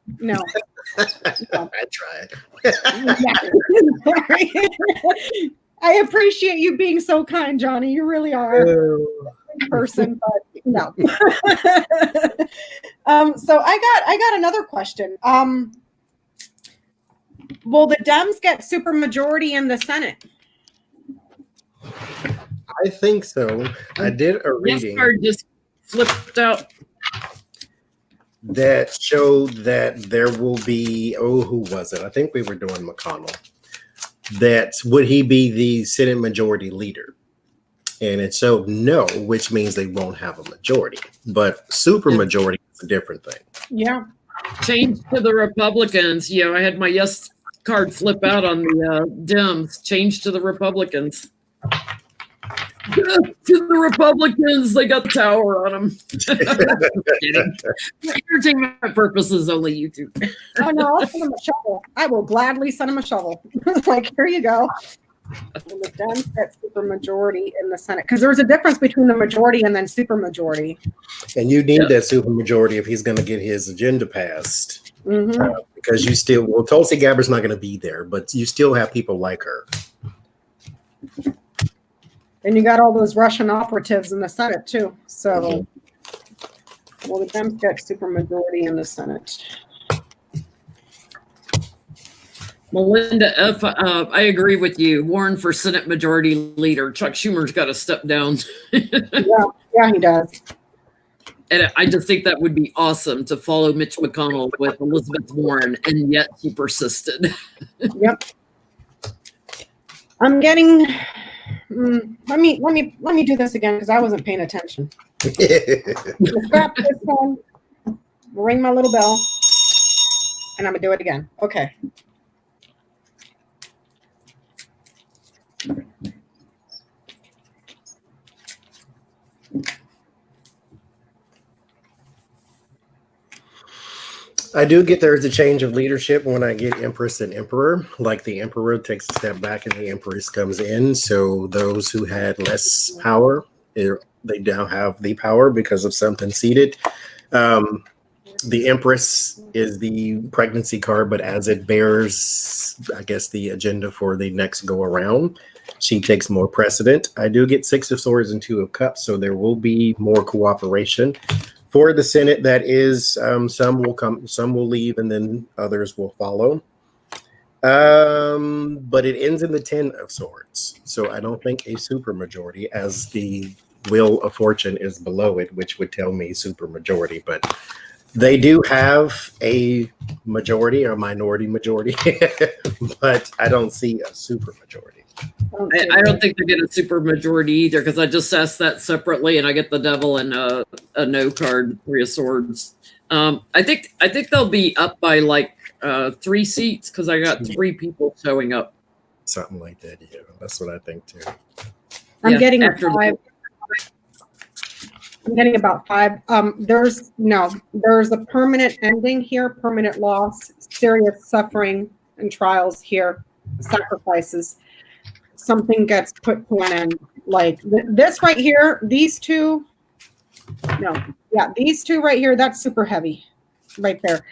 I tried. I appreciate you being so kind, Johnny. You really are a person, but no. So I got another question. Will the Dems get supermajority in the Senate? I think so. I did a reading just flipped out that showed that there will be, who was it? I think we were doing McConnell. That would he be the Senate majority leader? And it showed no, which means they won't have a majority. But supermajority is a different thing. Yeah. Change to the Republicans. I had my yes card flip out on the Dems. Change to the Republicans. To the Republicans, they got the tower on them. For entertainment purposes, only YouTube. Oh no, I'll send him a shovel. I will gladly send him a shovel. Like, here you go. And the Dems get supermajority in the Senate, because there's a difference between the majority and then supermajority. And you need that supermajority if he's going to get his agenda passed. Because you still, Tulsi Gabbard's not going to be there, but you still have people like her. And you got all those Russian operatives in the Senate too. So, well, the Dems get supermajority in the Senate. Melinda F., I agree with you. Warren for Senate Majority Leader. Chuck Schumer's got to step down. Yeah, he does. And I just think that would be awesome to follow Mitch McConnell with Elizabeth Warren, and yet he persisted. Yep. I'm getting. Let me do this again, because I wasn't paying attention. Scrap this one. Ring my little bell, and I'm gonna do it again. Okay. I do get there's a change of leadership when I get Empress and Emperor. Like the Emperor takes a step back and the Empress comes in. So those who had less power, they now have the power because of something seated. The Empress is the pregnancy card, but as it bears, I guess, the agenda for the next go around, she takes more precedent. I do get 6 of Swords and 2 of Cups, so there will be more cooperation. For the Senate, that is, some will come, some will leave, and then others will follow. But it ends in the 10 of Swords. So I don't think a supermajority, as the Wheel of Fortune is below it, which would tell me supermajority. But they do have a majority or minority majority, but I don't see a supermajority. I don't think they get a supermajority either, because I just asked that separately, and I get the Devil and a no card, 3 of Swords. I think they'll be up by like 3 seats, because I got 3 people showing up. Something like that, yeah. That's what I think too. I'm getting 5. I'm getting about 5. There's a permanent ending here, permanent loss, serious suffering and trials here, sacrifices. Something gets put to an end. Like this right here, these two right here, that's super heavy. right there.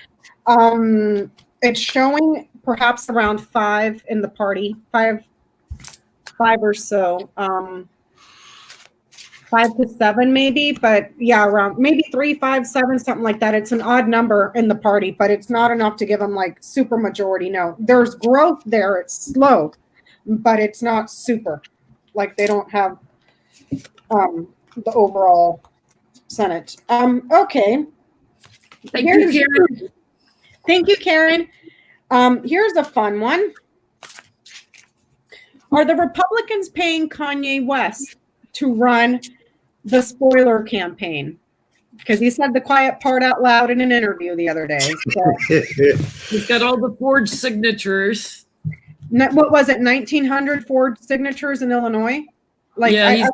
It's showing perhaps around 5 in the party, five or so, 5 to 7 maybe, but yeah, around maybe 3, 5, 7, something like that. It's an odd number in the party, but it's not enough to give them like super majority. No, there's growth there. It's slow, but it's not super. Like they don't have the overall Senate. Okay. Thank you, Karen. Thank you, Karen. Here's a fun one. Are the Republicans paying Kanye West to run the spoiler campaign? Because he said the quiet part out loud in an interview the other day. So. He's got all the forged signatures. What was it, 1,900 forged signatures in Illinois? Like, yeah,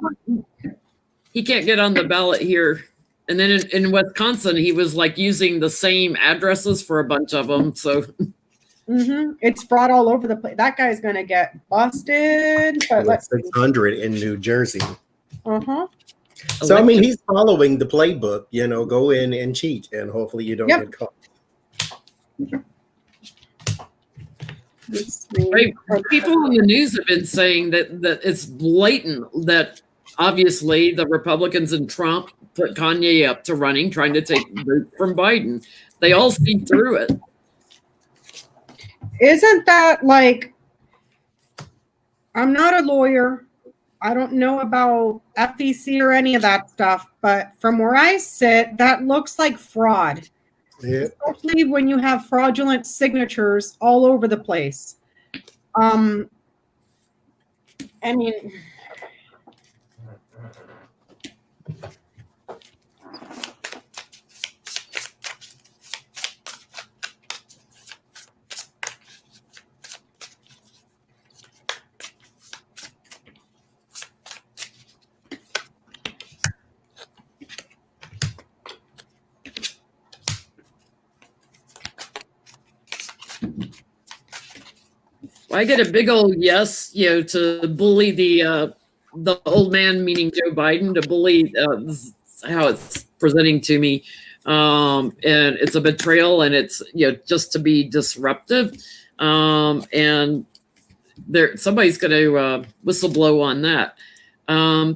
he can't get on the ballot here. And then in Wisconsin, he was like using the same addresses for a bunch of them. So it's fraud all over the place. That guy's going to get busted. But let's 600 in New Jersey. Uh-huh. So, I mean, he's following the playbook, you know, go in and cheat, and hopefully you don't get caught. Right. People on the news have been saying that it's blatant that obviously the Republicans and Trump put Kanye up to running, trying to take votes from Biden. They all see through it. Isn't that like, I'm not a lawyer. I don't know about FEC or any of that stuff, but from where I sit, that looks like fraud. Yeah. Especially when you have fraudulent signatures all over the place. I mean, I get a big old yes, you know, to bully the old man, meaning Joe Biden, to bully how it's presenting to me, and it's a betrayal, and it's, you know, just to be disruptive, and somebody's going to whistleblow on that.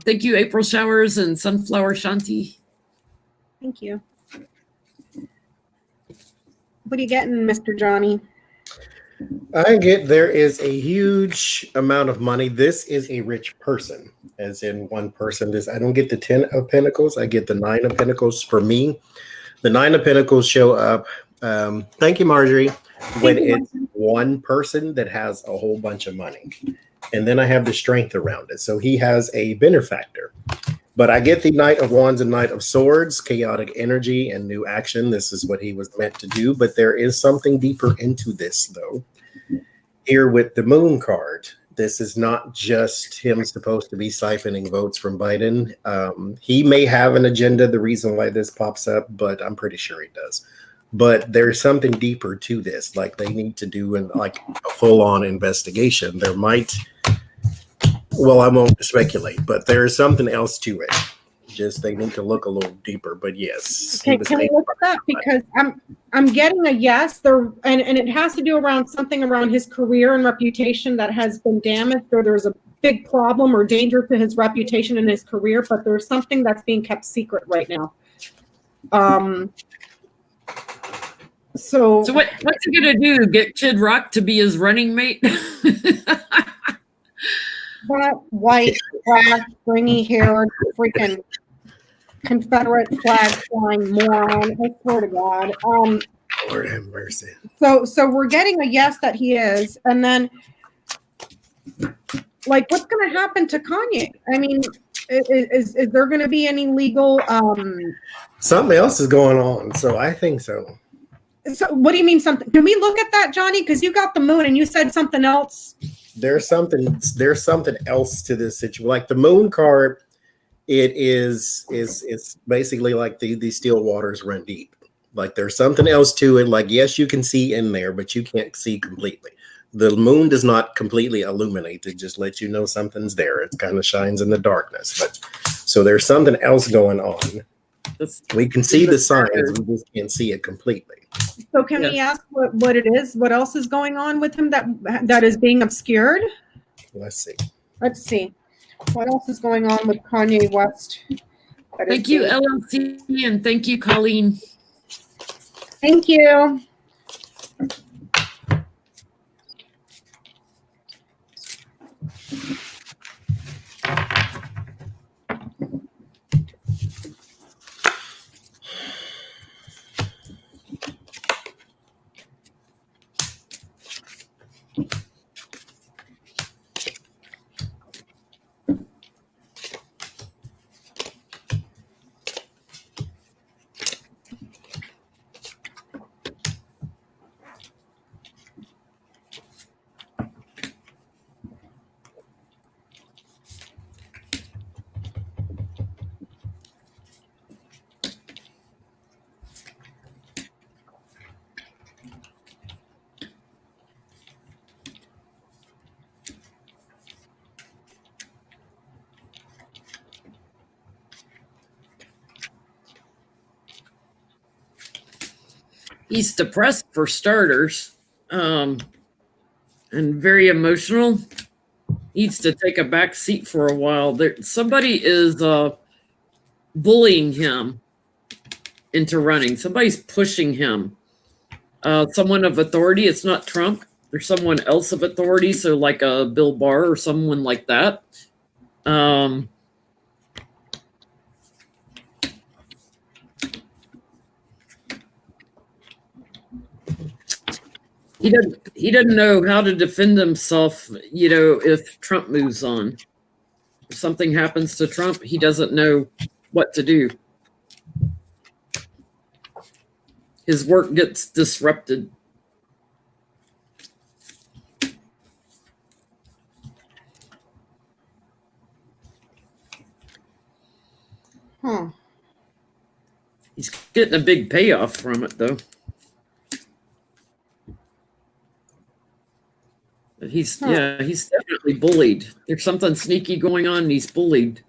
Thank you, April Showers and Sunflower Shanti. Thank you. What are you getting, Mr. Johnny? I get there is a huge amount of money. This is a rich person, as in one person. I don't get the 10 of Pentacles. I get the 9 of Pentacles for me. The 9 of Pentacles show up. Thank you, Marjorie. When it's one person that has a whole bunch of money. And then I have the strength around it. So he has a benefactor. But I get the Knight of Wands and Knight of Swords, chaotic energy and new action. This is what he was meant to do. But there is something deeper into this, though. Here with the Moon card, this is not just him supposed to be siphoning votes from Biden. He may have an agenda, the reason why this pops up, but I'm pretty sure he does. But there's something deeper to this. Like they need to do a full-on investigation. There might... Well, I won't speculate, but there's something else to it. Just they need to look a little deeper. But yes. Okay, can we look at that? Because I'm getting a yes there, and it has to do around something around his career and reputation that has been damaged, or there's a big problem or danger to his reputation and his career, but there's something that's being kept secret right now. So what's he gonna do? Get Kid Rock to be his running mate? That white, black, stringy haired, freaking Confederate flag flying moron! I swear to God. Lord have mercy. So we're getting a yes that he is, and then, like, what's going to happen to Kanye? I mean, is there going to be any legal? Something else is going on, so I think so. So what do you mean something? Can we look at that, Johnny? Because you got the Moon, and you said something else. There's something else to this situation. Like the Moon card, it's basically like the still waters run deep. Like there's something else to it. Like, yes, you can see in there, but you can't see completely. The Moon does not completely illuminate. It just lets you know something's there. It kind of shines in the darkness. But so there's something else going on. We can see the signs, we just can't see it completely. So can we ask what it is? What else is going on with him that is being obscured? Let's see. Let's see. What else is going on with Kanye West? Thank you, LLC, and thank you, Colleen. Thank you. He's depressed for starters, and very emotional. Needs to take a back seat for a while. Somebody is bullying him into running. Somebody's pushing him. Someone of authority. It's not Trump. There's someone else of authority. So like a Bill Barr or someone like that. He doesn't know how to defend himself, if Trump moves on. If something happens to Trump, he doesn't know what to do. His work gets disrupted. He's getting a big payoff from it, though. He's definitely bullied. There's something sneaky going on, and he's bullied.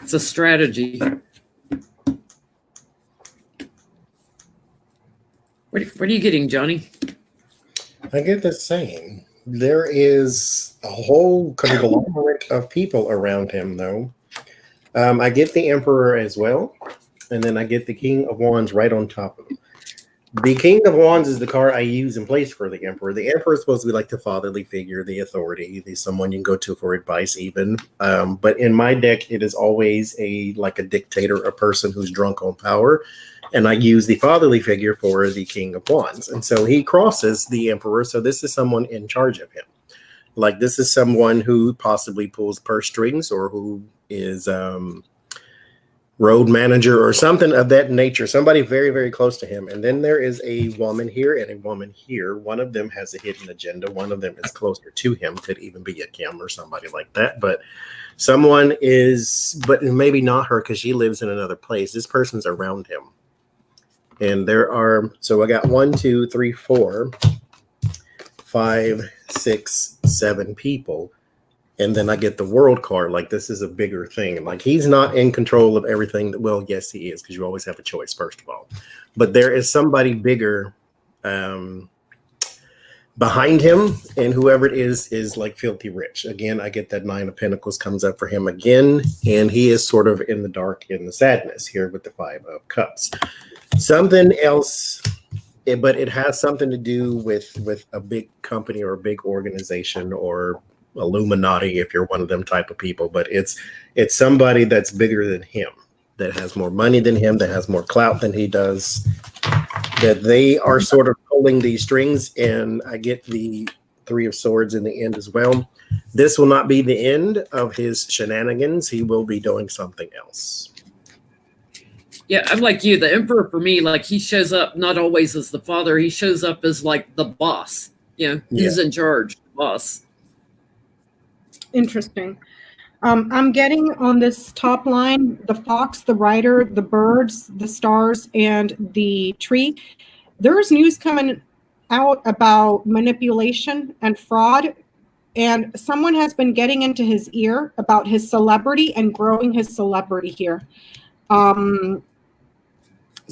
It's a strategy. What are you getting, Johnny? I get the same. There is a whole conglomerate of people around him, though. I get the Emperor as well, and then I get the King of Wands right on top of him. The King of Wands is the card I use in place for the Emperor. The Emperor is supposed to be like the fatherly figure, the authority, the someone you can go to for advice even. But in my deck, it is always like a dictator, a person who's drunk on power. And I use the fatherly figure for the King of Wands. And so he crosses the Emperor. So this is someone in charge of him. Like this is someone who possibly pulls purse strings or who is road manager or something of that nature, somebody very, very close to him. And then there is a woman here and a woman here. One of them has a hidden agenda. One of them is closer to him, could even be a Kim or somebody like that. But someone is, but maybe not her because she lives in another place. This person's around him. And there are, so I got 1, 2, 3, 4, 5, 6, 7 people. And then I get the world card. Like this is a bigger thing. Like he's not in control of everything. Well, yes, he is, because you always have a choice, first of all. But there is somebody bigger behind him, and whoever it is like filthy rich. Again, I get that 9 of Pentacles comes up for him again, and he is sort of in the dark, in the sadness here with the 5 of Cups. Something else, but it has something to do with a big company or a big organization or Illuminati, if you're one of them type of people. But it's somebody that's bigger than him, that has more money than him, that has more clout than he does, that they are sort of pulling these strings. And I get the 3 of Swords in the end as well. This will not be the end of his shenanigans. He will be doing something else. Yeah, I'm like you. The Emperor, for me, like he shows up not always as the father. He shows up as like the boss. Who's in charge, the boss. Interesting. I'm getting on this top line, the fox, the rider, the birds, the stars, and the tree. There's news coming out about manipulation and fraud, and someone has been getting into his ear about his celebrity and growing his celebrity here.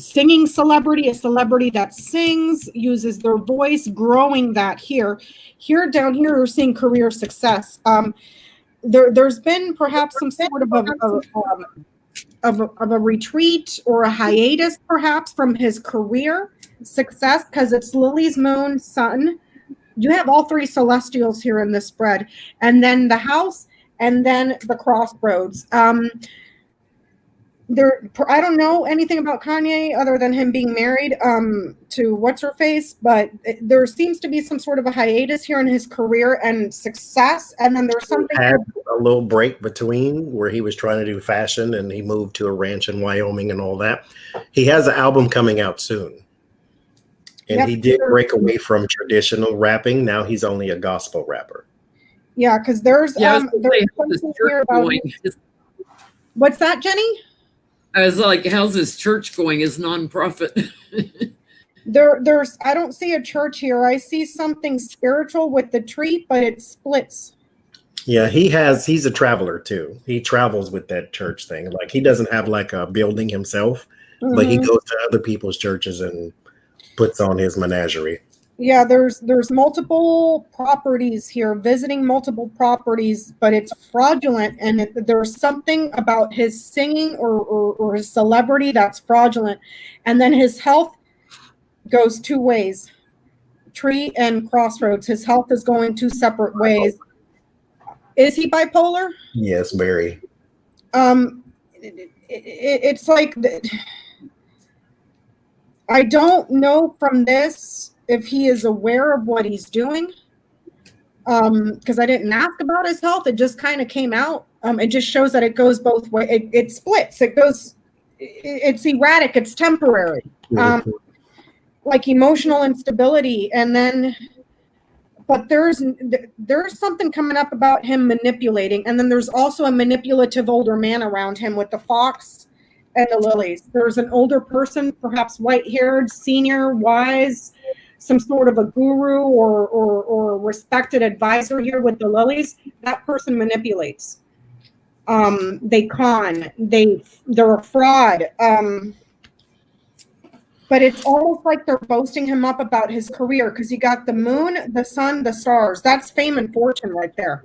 singing celebrity, a celebrity that sings, uses their voice, growing that here. Here, down here, we're seeing career success. There's been perhaps some sort of a retreat or a hiatus, perhaps, from his career success, because it's Lily's moon, sun. You have all three celestials here in this spread, and then the house, and then the crossroads. I don't know anything about Kanye other than him being married to what's her face, but there seems to be some sort of a hiatus here in his career and success, and then there's something. Had a little break between where he was trying to do fashion and he moved to a ranch in Wyoming and all that. He has an album coming out soon, and Yep. he did break away from traditional rapping. Now he's only a gospel rapper. Yeah, because there's how's something here about. What's that, Jenny? I was like, how's his church going? His nonprofit? There's I don't see a church here. I see something spiritual with the tree, but it splits. Yeah, he's a traveler too. He travels with that church thing. Like, he doesn't have like a building himself, but he goes to other people's churches and puts on his menagerie. Yeah, there's multiple properties here, visiting multiple properties, but it's fraudulent, and there's something about his singing or his celebrity that's fraudulent. And then his health goes two ways, tree and crossroads. His health is going two separate ways. Is he bipolar? Yes, very. It's like, I don't know from this if he is aware of what he's doing, because I didn't ask about his health. It just kind of came out. It just shows that it goes both ways. It splits. It goes. It's erratic. It's temporary. Like emotional instability, and then, but there's something coming up about him manipulating, and then there's also a manipulative older man around him with the fox and the lilies. There's an older person, perhaps white-haired, senior, wise, some sort of a guru or respected advisor here with the lilies. That person manipulates. They con. They're a fraud. But it's almost like they're boasting him up about his career, because you got the moon, the sun, the stars. That's fame and fortune right there.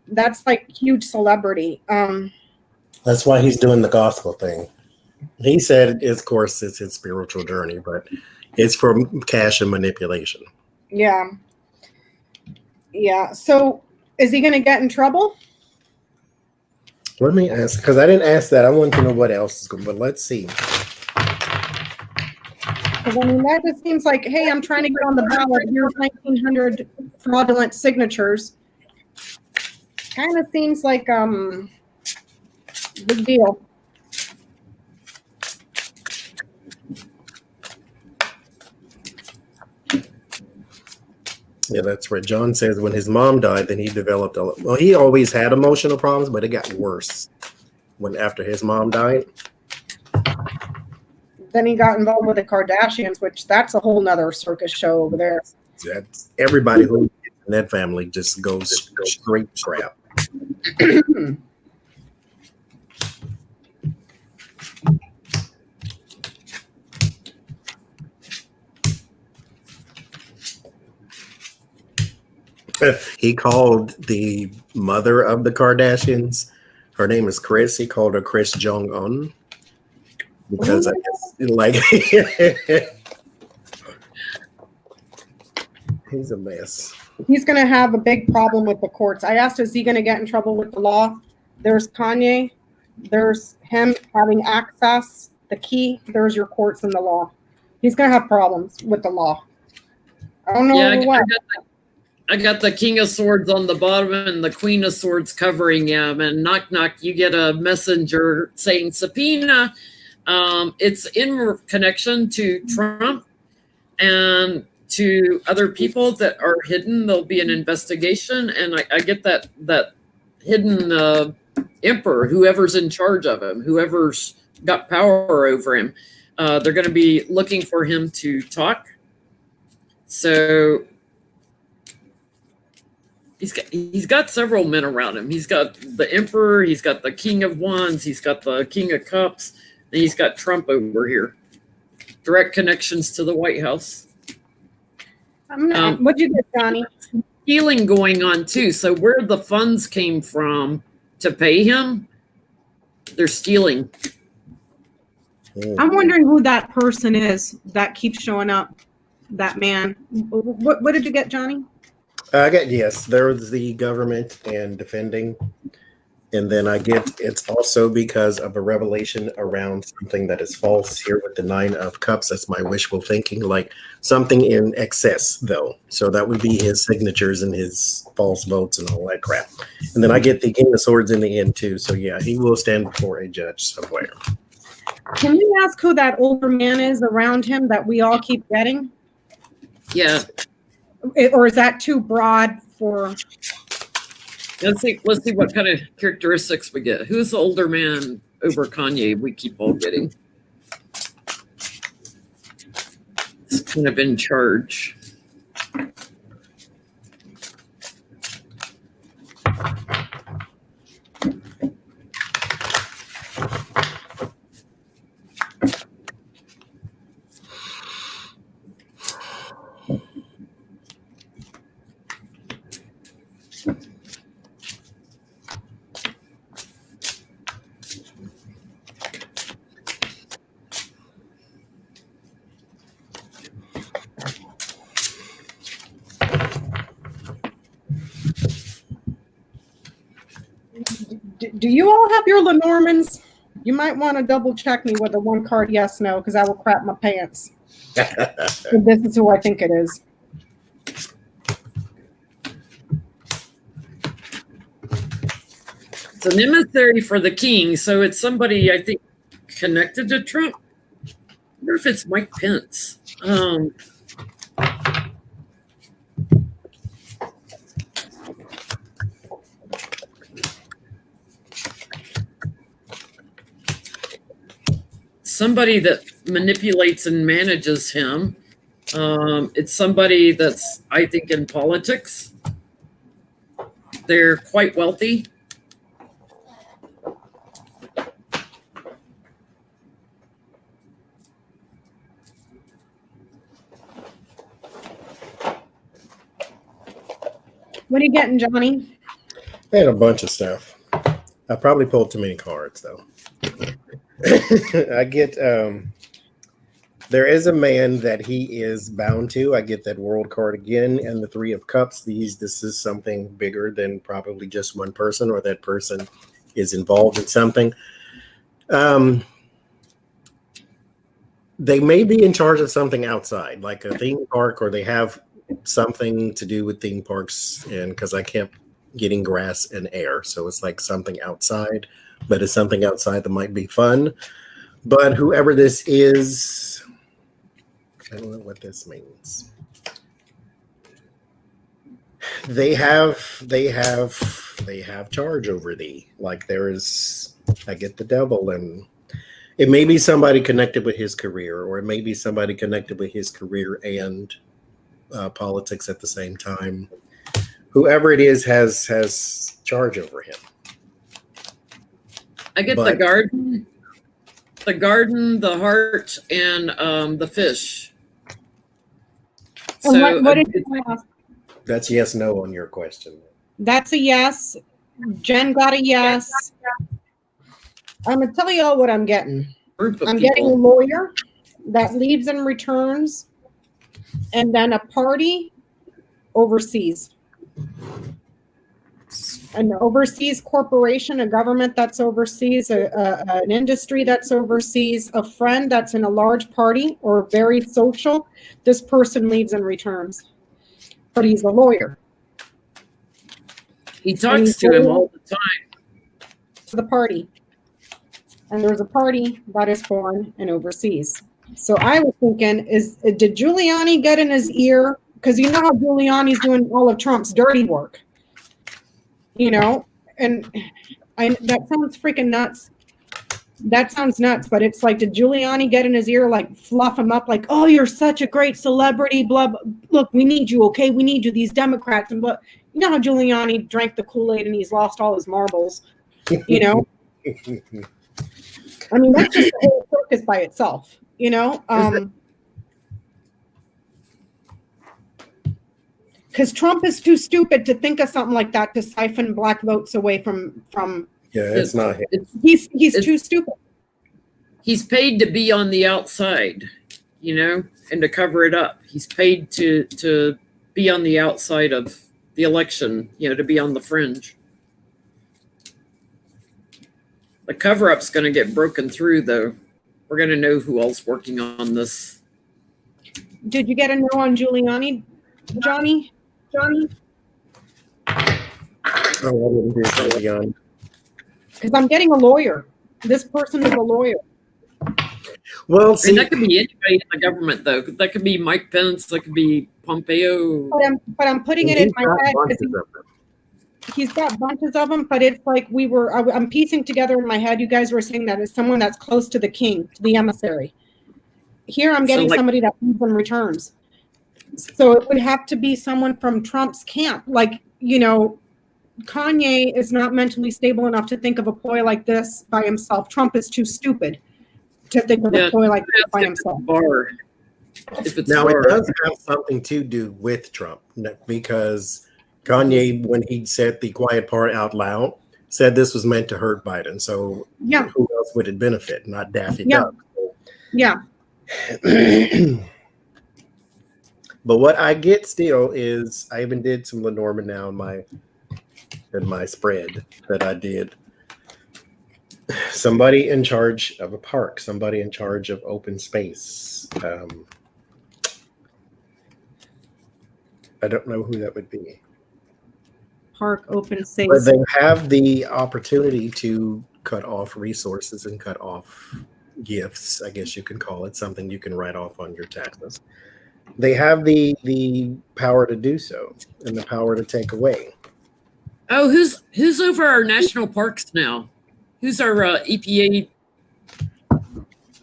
That's like huge celebrity. That's why he's doing the gospel thing. He said, of course, it's his spiritual journey, but it's for cash and manipulation. Yeah. Yeah. So is he going to get in trouble? Let me ask, because I didn't ask that. I want to know what else is going, but let's see. Because I mean, that just seems like, hey, I'm trying to get on the ballot. Here's 1,900 fraudulent signatures. Kind of seems like big deal. Yeah, that's right. John says when his mom died, then he developed he always had emotional problems, but it got worse after his mom died. Then he got involved with the Kardashians, which that's a whole nother circus show over there. That's everybody who in that family just goes straight crap. He called the mother of the Kardashians, her name is Chris. He called her Chris Jong-un because I guess like he's a mess. He's going to have a big problem with the courts. I asked, is he going to get in trouble with the law? There's Kanye. There's him having access, the key. There's your courts and the law. He's going to have problems with the law. I don't know what. I got the King of Swords on the bottom and the Queen of Swords covering him. And knock, knock, you get a messenger saying subpoena. It's in connection to Trump and to other people that are hidden. There'll be an investigation. And I get that hidden emperor, whoever's in charge of him, whoever's got power over him. They're going to be looking for him to talk. So he's got several men around him. He's got the emperor, he's got the King of Wands, he's got the King of Cups, and he's got Trump over here. direct connections to the White House. What'd you get, Johnny? Stealing going on too. So where the funds came from to pay him, they're stealing. I'm wondering who that person is that keeps showing up. That man. What did you get, Johnny? I get, yes, there's the government and defending. And then I get, it's also because of a revelation around something that is false here with the 9 of Cups. That's my wishful thinking, like something in excess, though. So that would be his signatures and his false votes and all that crap. And then I get the King of Swords in the end, too. So, yeah, he will stand before a judge somewhere. Can you ask who that older man is around him that we all keep getting? Yeah. Or is that too broad for... Let's see what kind of characteristics we get. Who's the older man over Kanye we keep all getting? It's kind of in charge. Do you all have your Lenormands? You might want to double check me with a 1 card yes, no, because I will crap my pants. If this is who I think it is. It's an emissary for the king, so it's somebody I think connected to Trump. I wonder if it's Mike Pence. Somebody that manipulates and manages him. It's somebody that's, I think, in politics. They're quite wealthy. What are you getting, Johnny? I had a bunch of stuff. I probably pulled too many cards, though. I get, there is a man that he is bound to. I get that world card again, and the 3 of Cups. This is something bigger than probably just one person, or that person is involved in something. They may be in charge of something outside, like a theme park, or they have something to do with theme parks, and because I kept getting grass and air, so it's like something outside, but it's something outside that might be fun. But whoever this is, I don't know what this means. They have charge over thee. Like there is, I get the devil, and it may be somebody connected with his career, or it may be somebody connected with his career and politics at the same time. Whoever it is has charge over him. I get the garden, the heart, and the fish. And So what did you ask? That's yes, no on your question. That's a yes. Jen got a yes. I'm going to tell you all what I'm getting. group of I'm getting a people. lawyer that leaves and returns, and then a party overseas. An overseas corporation, a government that's overseas, an industry that's overseas, a friend that's in a large party or very social. This person leaves and returns, but he's a lawyer. He talks to him all the time. To the party, and there's a party that is foreign and overseas. So I was thinking, did Giuliani get in his ear? Because you know how Giuliani's doing all of Trump's dirty work. You know, and that sounds freaking nuts. That sounds nuts, but it's like, did Giuliani get in his ear, like fluff him up, like, oh, you're such a great celebrity, blah, blah. Look, we need you, okay? We need you, these Democrats. And but you know how Giuliani drank the Kool-Aid and he's lost all his marbles, you know? I mean, that's just a whole circus by itself. You know, because Trump is too stupid to think of something like that to siphon black votes away from. Yeah, it's not him. He's too stupid. He's paid to be on the outside, you know, and to cover it up. He's paid to be on the outside of the election, you know, to be on the fringe. The cover-up's going to get broken through, though. We're going to know who else working on this. Did you get a no on Giuliani, Johnny? Oh, I didn't hear Giuliani. Because I'm getting a lawyer. This person is a lawyer. Well, see, And that could be anybody in the government, though. That could be Mike Pence. That could be Pompeo. But I'm putting it in my head. He's got bunches of them, but it's like I'm piecing together in my head. You guys were saying that as someone that's close to the king, to the emissary. Here I'm getting somebody that comes and returns. So it would have to be someone from Trump's camp. Like, you know, Kanye is not mentally stable enough to think of a ploy like this by himself. Trump is too stupid to think of a ploy like this by himself. It does have something to do with Trump, because Kanye, when he said the quiet part out loud, said this was meant to hurt Biden. So who else would it benefit? Not Daffy Duck. Yeah. But what I get still is, I even did some Lenormand now in my spread that I did. Somebody in charge of a park, somebody in charge of open space. I don't know who that would be. Park, open space. But they have the opportunity to cut off resources and cut off gifts, I guess you can call it, something you can write off on your taxes. They have the power to do so and the power to take away. Oh, who's over our national parks now? Who's our EPA?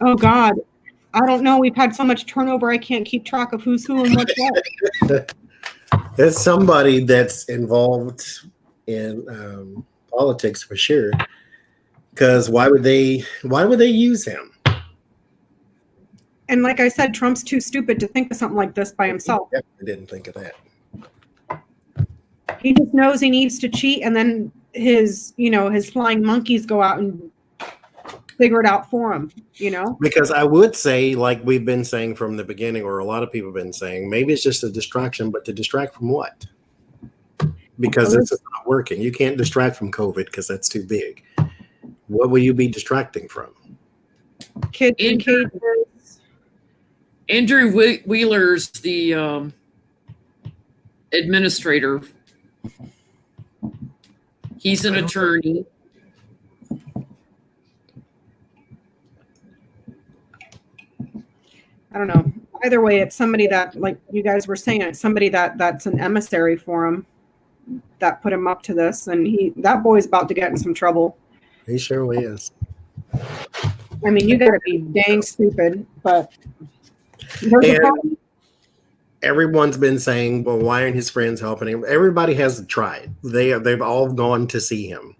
Oh God, I don't know. We've had so much turnover. I can't keep track of who's who and what's what. There's somebody that's involved in politics for sure. Because why would they use him? And like I said, Trump's too stupid to think of something like this by himself. I didn't think of that. He just knows he needs to cheat, and then his flying monkeys go out and figure it out for him, you know? Because I would say, like we've been saying from the beginning, or a lot of people have been saying, maybe it's just a distraction, but to distract from what? Because this is not working. You can't distract from COVID because that's too big. What will you be distracting from? Kids in cages. Andrew Wheeler's the administrator. He's an attorney. I don't know. Either way, it's somebody that, like you guys were saying, it's somebody that's an emissary for him that put him up to this, and that boy's about to get in some trouble. He sure is. I mean, you got to be dang stupid, but and everyone's been saying, well, why aren't his friends helping him? Everybody has tried. They've all gone to see him,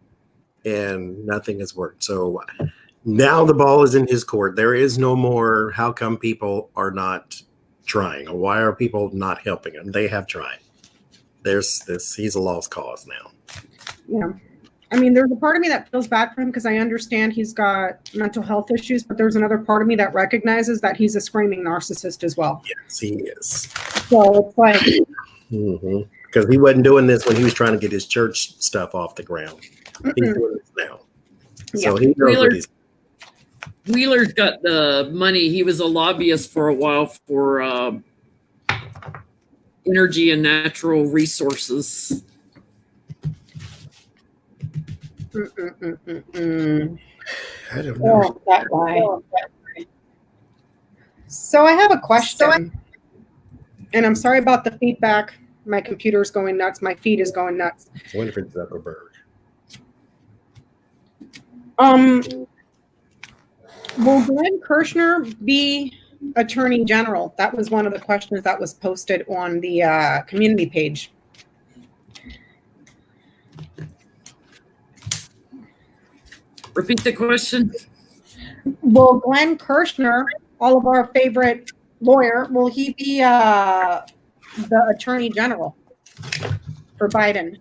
and nothing has worked. So now the ball is in his court. There is no more, how come people are not trying? Or why are people not helping him? They have tried. He's a lost cause now. Yeah. I mean, there's a part of me that feels bad for him because I understand he's got mental health issues, but there's another part of me that recognizes that he's a screaming narcissist as well. Yes, he is. So it's like... Because he wasn't doing this when he was trying to get his church stuff off the ground. He's doing this now. So he knows what he's... Wheeler's got the money. He was a lobbyist for a while for energy and natural resources. I don't know. That guy. So I have a question, and I'm sorry about the feedback. My computer's going nuts. My feed is going nuts. Winfred Zuckerberg. Will Glenn Kirschner be Attorney General? That was one of the questions that was posted on the community page. Repeat the question. Will Glenn Kirschner all of our favorite lawyer, will he be the attorney general for Biden?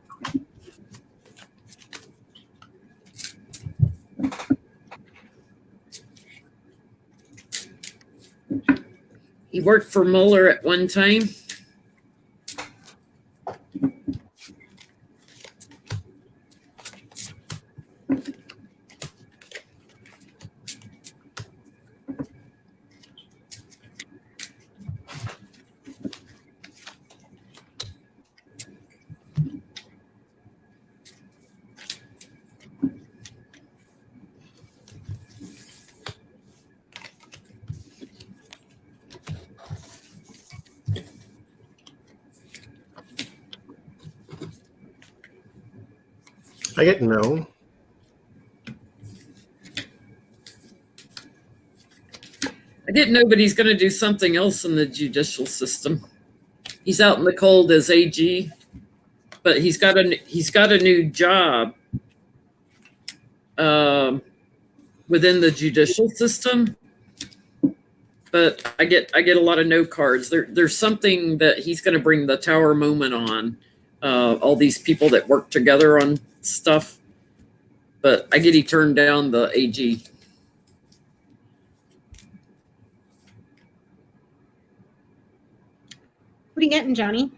He worked for Mueller at one time. I didn't know. I didn't know, but he's going to do something else in the judicial system. He's out in the cold as AG, but he's got a new job within the judicial system. But I get a lot of no cards. There's something that he's going to bring the Tower moment on. All these people that work together on stuff, but I get he turned down the AG. What are you getting, Johnny?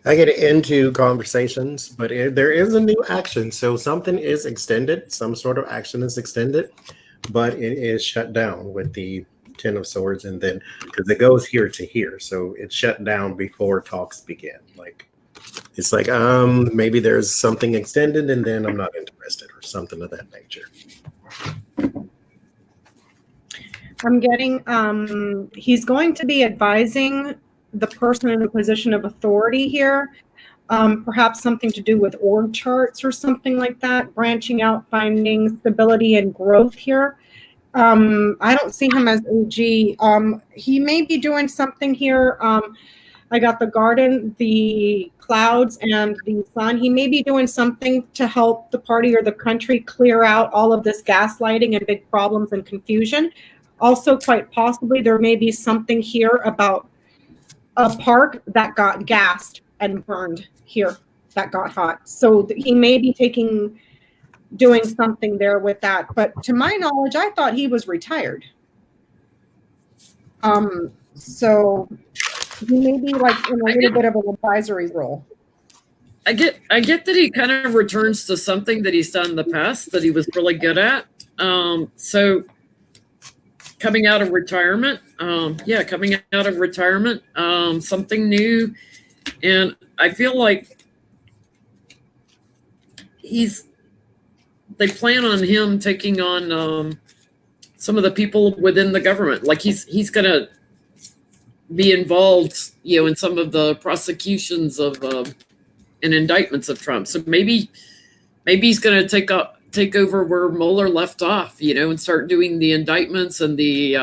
I get into conversations, but there is a new action. So something is extended. Some sort of action is extended, but it is shut down with the Ten of Swords, and then because it goes here to here, so it's shut down before talks begin. Like it's like maybe there's something extended, and then I'm not interested, or something of that nature. I'm getting he's going to be advising the person in a position of authority here, perhaps something to do with org charts or something like that, branching out, finding stability and growth here. I don't see him as AG. He may be doing something here. I got the garden, the clouds, and the sun. He may be doing something to help the party or the country clear out all of this gaslighting and big problems and confusion. Also, quite possibly, there may be something here about a park that got gassed and burned here, that got hot. So he may be doing something there with that. But to my knowledge, I thought he was retired. So he may be like in a little bit of an advisory role. I get that he kind of returns to something that he's done in the past that he was really good at. So coming out of retirement, something new. And I feel like they plan on him taking on some of the people within the government. Like he's going to be involved, in some of the prosecutions of and indictments of Trump. So maybe he's going to take over where Mueller left off, and start doing the indictments and the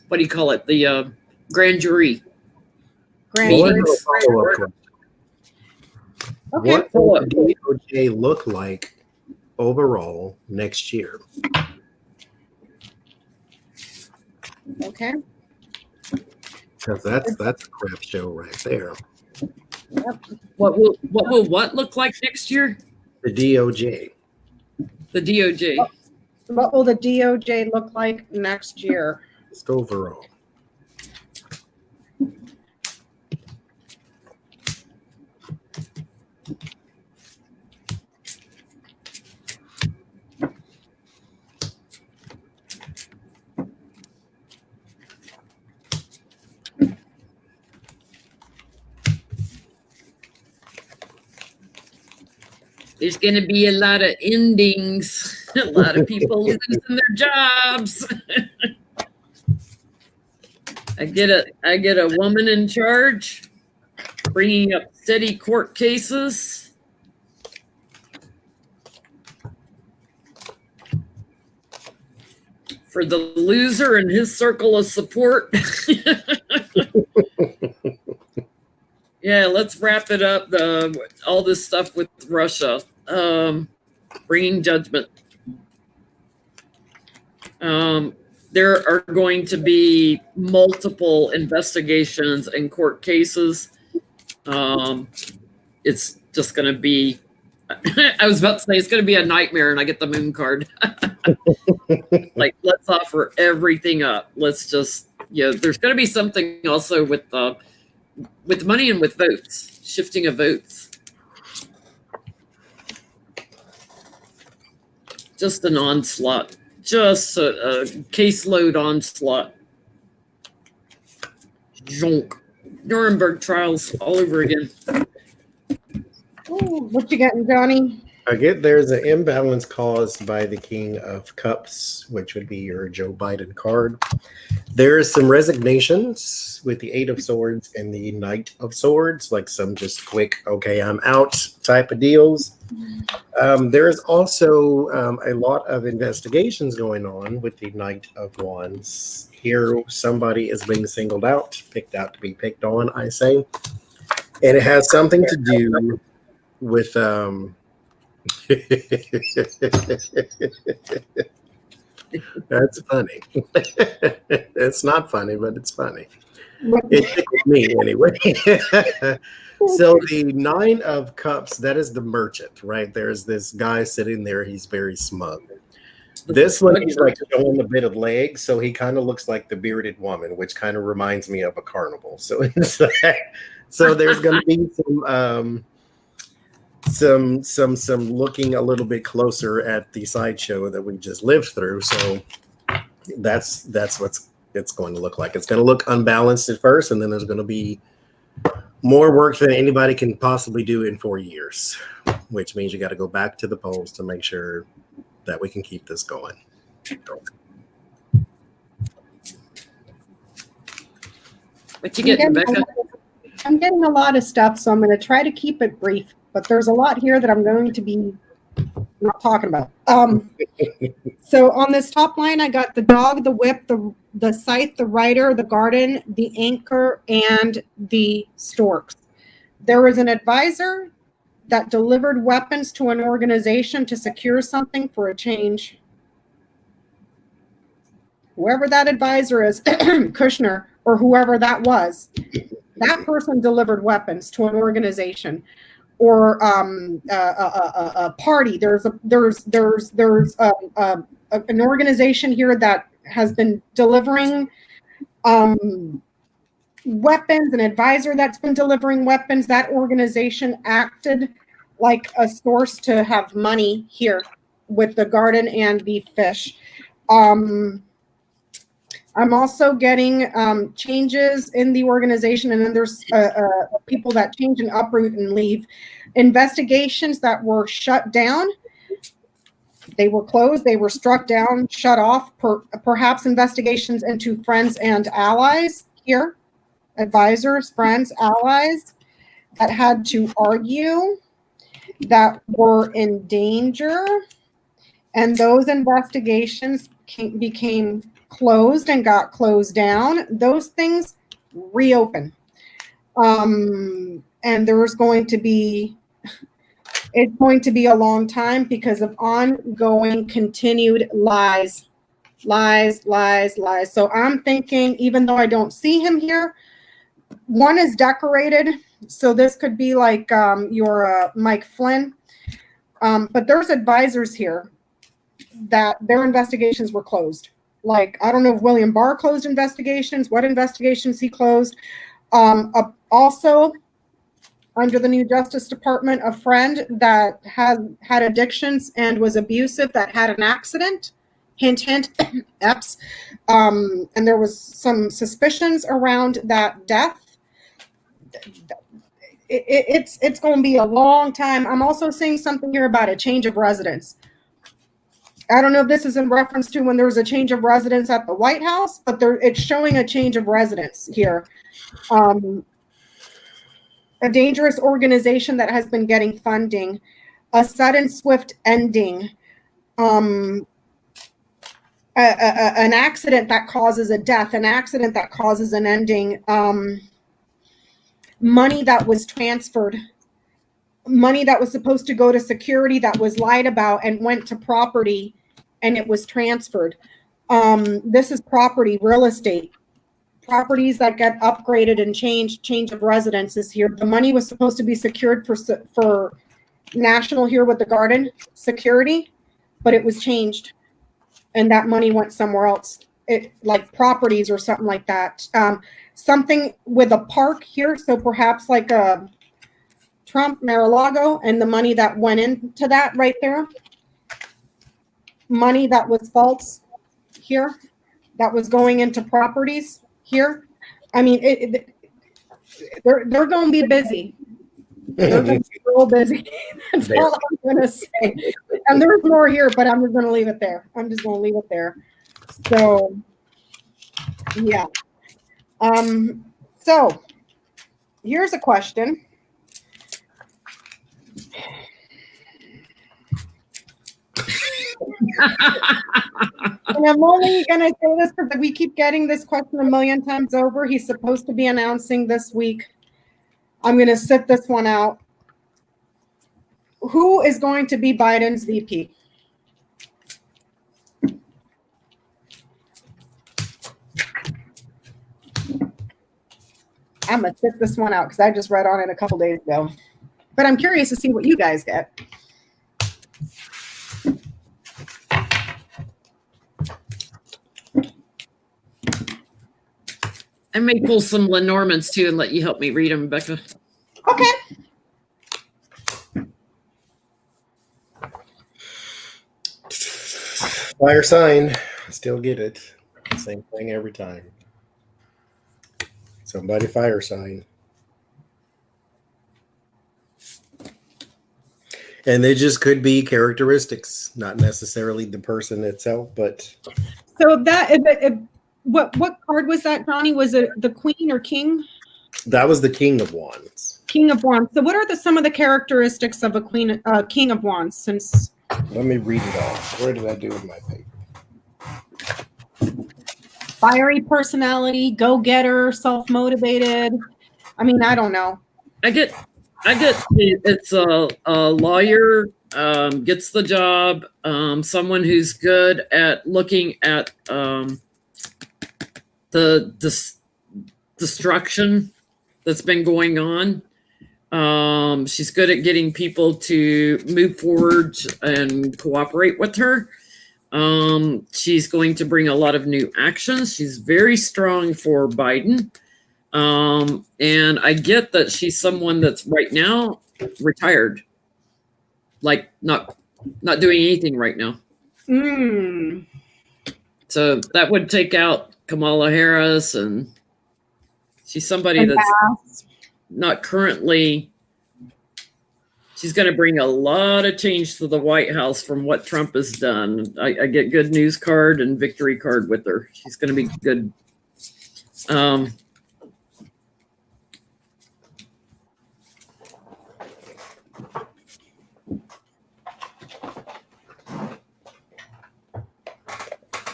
what do you call it? The grand jury. Okay. What will the DOJ look like overall next year? Okay. Because that's a crap show right there. Yep. What will what look like next year? The DOJ. The DOJ. What will the DOJ look like next year? Just overall. There's going to be a lot of endings, a lot of people losing their jobs. I get a woman in charge, bringing up steady court cases. For the loser and his circle of support. Yeah, let's wrap it up. All this stuff with Russia, bringing judgment. there are going to be multiple investigations and court cases. It's just going to be, I was about to say, it's going to be a nightmare, and I get the moon card. Like, let's offer everything up. Let's just, there's going to be something also with money and with votes, shifting of votes. Just an onslaught, just a caseload onslaught. Jonk. Nuremberg trials all over again. Ooh, what you getting, Johnny? I get there's an imbalance caused by the King of Cups, which would be your Joe Biden card. There's some resignations with the Eight of Swords and the Knight of Swords, like some just quick, okay, I'm out type of deals. There's also a lot of investigations going on with the Knight of Wands. Here, somebody is being singled out, picked out to be picked on, I say. And it has something to do with that's funny. It's not funny, but it's funny. It tickled me anyway. So the Nine of Cups, that is the merchant, right? There's this guy sitting there. He's very smug. This one, he's like showing a bit of legs, so he kind of looks like the bearded woman, which kind of reminds me of a carnival. So, so there's going to be some looking a little bit closer at the sideshow that we just lived through. So that's what it's going to look like. It's going to look unbalanced at first, and then there's going to be more work than anybody can possibly do in 4 years, which means you got to go back to the polls to make sure that we can keep this going. What you getting, Becca? I'm getting a lot of stuff, so I'm going to try to keep it brief. But there's a lot here that I'm going to be not talking about. So on this top line, I got the dog, the whip, the scythe, the rider, the garden, the anchor, and the storks. There was an advisor that delivered weapons to an organization to secure something for a change. Whoever that advisor is, Kirschner, or whoever that was, that person delivered weapons to an organization or a party. There's an organization here that has been delivering weapons, an advisor that's been delivering weapons. That organization acted like a source to have money here with the garden and the fish. I'm also getting changes in the organization, and then there's people that change and uproot and leave. Investigations that were shut down. They were closed, they were struck down, shut off, perhaps investigations into friends and allies here, advisors, friends, allies that had to argue, that were in danger, and those investigations became closed and got closed down. Those things reopen. And there's going to be, it's going to be a long time because of ongoing, continued lies. So I'm thinking, even though I don't see him here, one is decorated. So this could be like your Mike Flynn. But there's advisors here that their investigations were closed. Like, I don't know if William Barr closed investigations, what investigations he closed. Also, under the new Justice Department, a friend that had addictions and was abusive that had an accident, hint, hint, EPS. And there was some suspicions around that death. It's going to be a long time. I'm also seeing something here about a change of residence. I don't know if this is in reference to when there was a change of residence at the White House, but it's showing a change of residence here. A dangerous organization that has been getting funding, a sudden swift ending, an accident that causes a death, an accident that causes an ending, money that was transferred, money that was supposed to go to security that was lied about and went to property and it was transferred. This is property, real estate. Properties that get upgraded and change of residences here. The money was supposed to be secured for national here with the garden security, but it was changed, and that money went somewhere else. It like properties or something like that. Something with a park here, so perhaps like a Trump Mar-a-Lago, and the money that went into that right there. Money that was false here, that was going into properties here. I mean, they're going to be busy. They're going to be real busy. That's all I'm going to say. And there's more here, but I'm just going to leave it there. So, yeah. So, here's a question. And I'm only going to say this because we keep getting this question a million times over. He's supposed to be announcing this week. I'm going to sit this one out. Who is going to be Biden's VP? I'm going to sit this one out because I just read on it a couple days ago. But I'm curious to see what you guys get. I may pull some Lenormands too and let you help me read them, Becca. Okay. Fire sign. Still get it. Same thing every time. Somebody fire sign. And they just could be characteristics, not necessarily the person itself, but. So that what card was that, Johnny? Was it the Queen or King? That was the King of Wands. King of Wands. So what are some of the characteristics of a King of Wands? Since let me read it off. Where did I do with my paper? Fiery personality, go-getter, self-motivated. I mean, I don't know. I get it's a lawyer, gets the job, someone who's good at looking at the destruction that's been going on. She's good at getting people to move forward and cooperate with her. She's going to bring a lot of new actions. She's very strong for Biden. And I get that she's someone that's right now retired, like not doing anything right now. So that would take out Kamala Harris, and she's somebody that's not currently. She's going to bring a lot of change to the White House from what Trump has done. I get good news card and victory card with her. She's going to be good.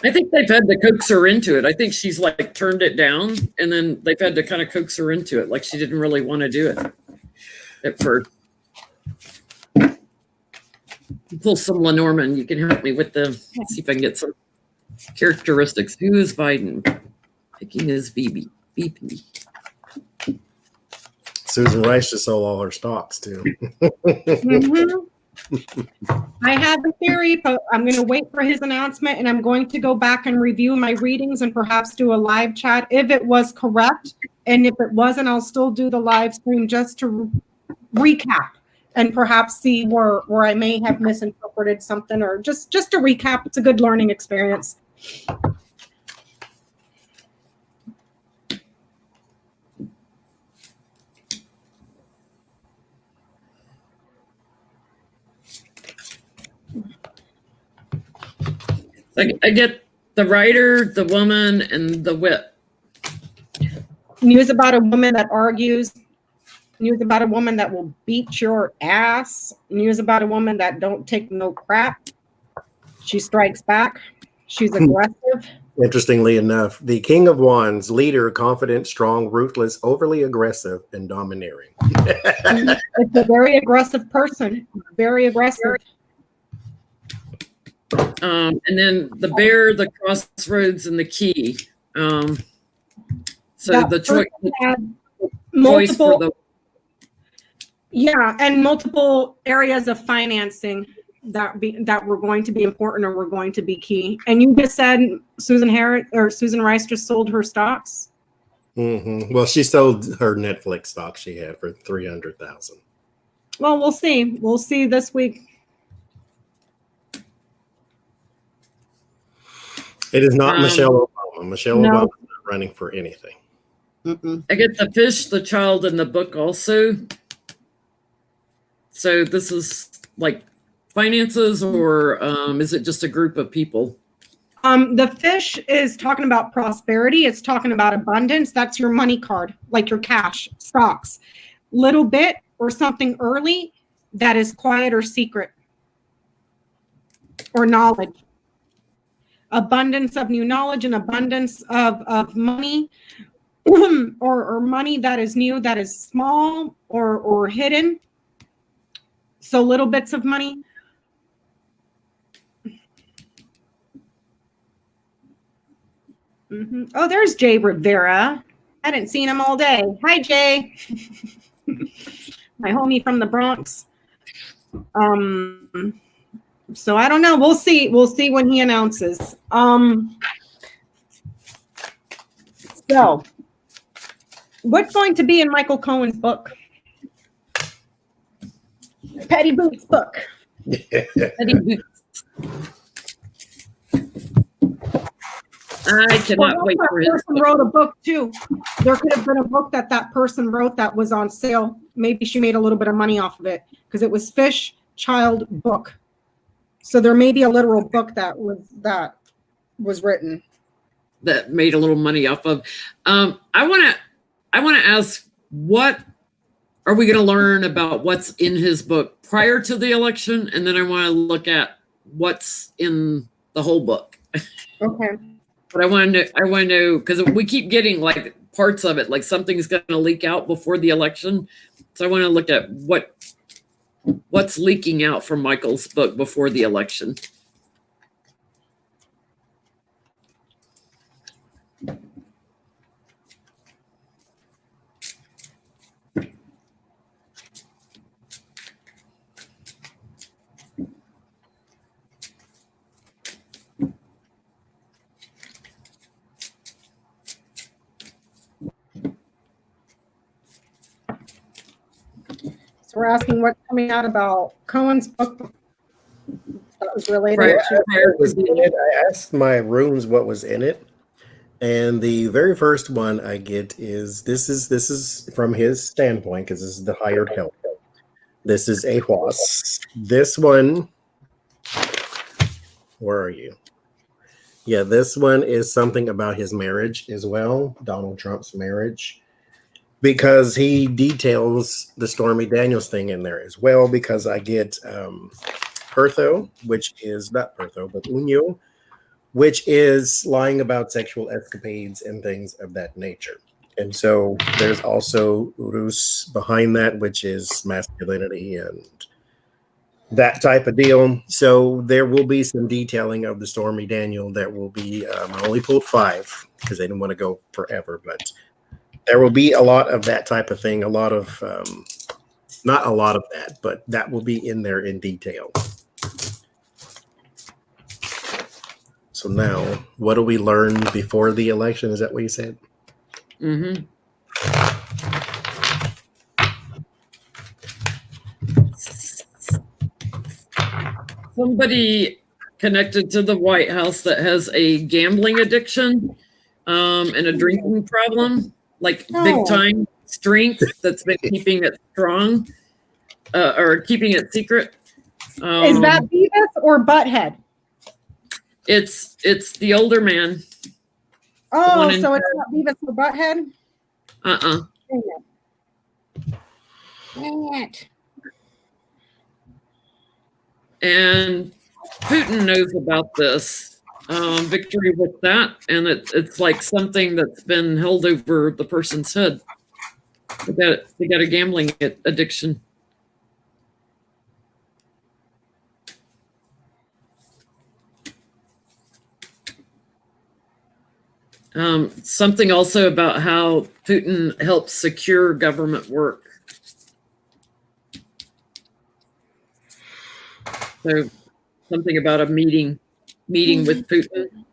I think they've had to coax her into it. I think she's like turned it down, and then they've had to kind of coax her into it. Like she didn't really want to do it at first. Pull some Lenormand. You can help me with the, see if I can get some characteristics. Who is Biden? Picking his VP. Susan Rice just sold all her stocks too. I have a theory, but I'm going to wait for his announcement, and I'm going to go back and review my readings and perhaps do a live chat if it was correct. And if it wasn't, I'll still do the live stream just to recap and perhaps see where I may have misinterpreted something, or just to recap. It's a good learning experience. I get the writer, the woman, and the whip. News about a woman that argues. News about a woman that will beat your ass. News about a woman that don't take no crap. She strikes back. She's aggressive. Interestingly enough, the King of Wands, leader, confident, strong, ruthless, overly aggressive, and domineering. It's a very aggressive person. Very aggressive. And then the bear, the crossroads, and the key. So That the choice had for multiple, the yeah, and multiple areas of financing that were going to be important or were going to be key. And you just said Susan Rice just sold her stocks. Mm-hmm. Well, she sold her Netflix stock she had for $300,000. Well, we'll see. We'll see this week. It is not Michelle Obama. Michelle Obama is not running for anything. I get the fish, the child, and the book also. So this is like finances, or is it just a group of people? The fish is talking about prosperity. It's talking about abundance. That's your money card, like your cash, stocks. Little bit or something early that is quiet or secret or knowledge. Abundance of new knowledge and abundance of money or money that is new, that is small or hidden. So little bits of money. Mm-hmm. Oh, there's Jay Rivera. I hadn't seen him all day. Hi, Jay. My homie from the Bronx. So I don't know. We'll see. We'll see when he announces. So what's going to be in Michael Cohen's book? Petty Boots book. Petty Boots. I cannot wait for it. Person wrote a book too. There could have been a book that person wrote that was on sale. Maybe she made a little bit of money off of it because it was Fish Child Book. So there may be a literal book that was written that made a little money off of. I want to ask, what are we going to learn about what's in his book prior to the election, and then I want to look at what's in the whole book. Okay. But I want to know, because we keep getting like parts of it, like something's going to leak out before the election. So I want to look at what's leaking out from Michael's book before the election. So we're asking what's coming out about Cohen's book that was related to. I asked my rooms what was in it, and the very first one I get is this is from his standpoint, because this is the hired help. This is a Huas. This one, where are you? Yeah, this one is something about his marriage as well, Donald Trump's marriage, because he details the Stormy Daniels thing in there as well, because I get Pertho, which is not Pertho, but Unyo, which is lying about sexual escapades and things of that nature. And so there's also Urus behind that, which is masculinity and that type of deal. So there will be some detailing of the Stormy Daniel that will be, I only pulled 5 because they didn't want to go forever, but there will be a lot of that type of thing. A lot of, not a lot of that, but that will be in there in detail. So now, what do we learn before the election? Is that what you said? Mm-hmm. Somebody connected to the White House that has a gambling addiction and a drinking problem, like big time strength, that's been keeping it strong or keeping it secret. Is that Beavis or Butthead? It's the older man. Oh, so it's not Beavis or Butthead? Dang it. And Putin knows about this victory with that, and it's like something that's been held over the person's head. They got a gambling addiction. Something also about how Putin helps secure government work. So something about a meeting with Putin.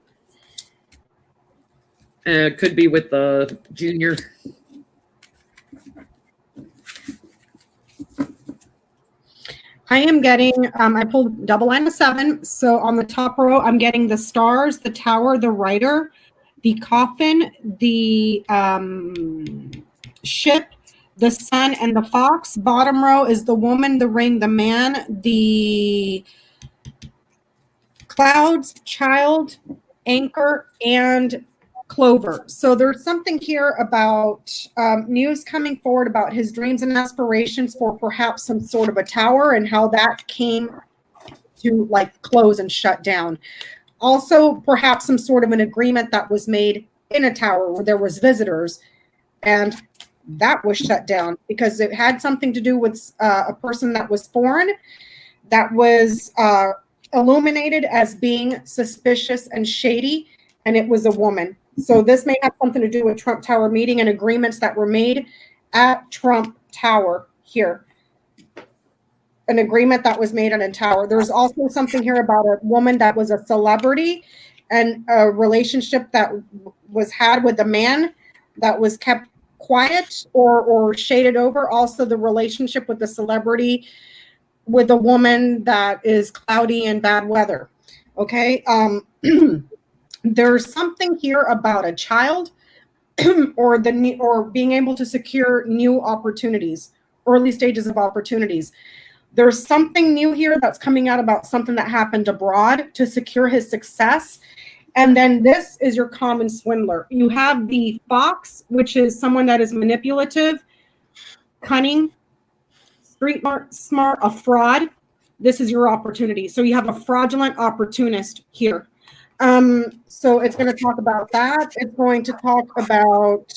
Could be with the junior. I am getting, I pulled double line of 7. So on the top row, I'm getting the stars, the tower, the rider, the coffin, the ship, the sun, and the fox. Bottom row is the woman, the ring, the man, the clouds, child, anchor, and clover. So there's something here about news coming forward about his dreams and aspirations for perhaps some sort of a tower and how that came to like close and shut down. Also, perhaps some sort of an agreement that was made in a tower where there was visitors and that was shut down because it had something to do with a person that was foreign that was illuminated as being suspicious and shady, and it was a woman. So this may have something to do with Trump Tower meeting and agreements that were made at Trump Tower here. An agreement that was made in a tower. There's also something here about a woman that was a celebrity and a relationship that was had with a man that was kept quiet or shaded over. Also the relationship with the celebrity with a woman that is cloudy and bad weather. Okay. There's something here about a child or being able to secure new opportunities, early stages of opportunities. There's something new here that's coming out about something that happened abroad to secure his success. And then this is your common swindler. You have the fox, which is someone that is manipulative, cunning, street smart, a fraud. This is your opportunity. So you have a fraudulent opportunist here. So it's going to talk about that. It's going to talk about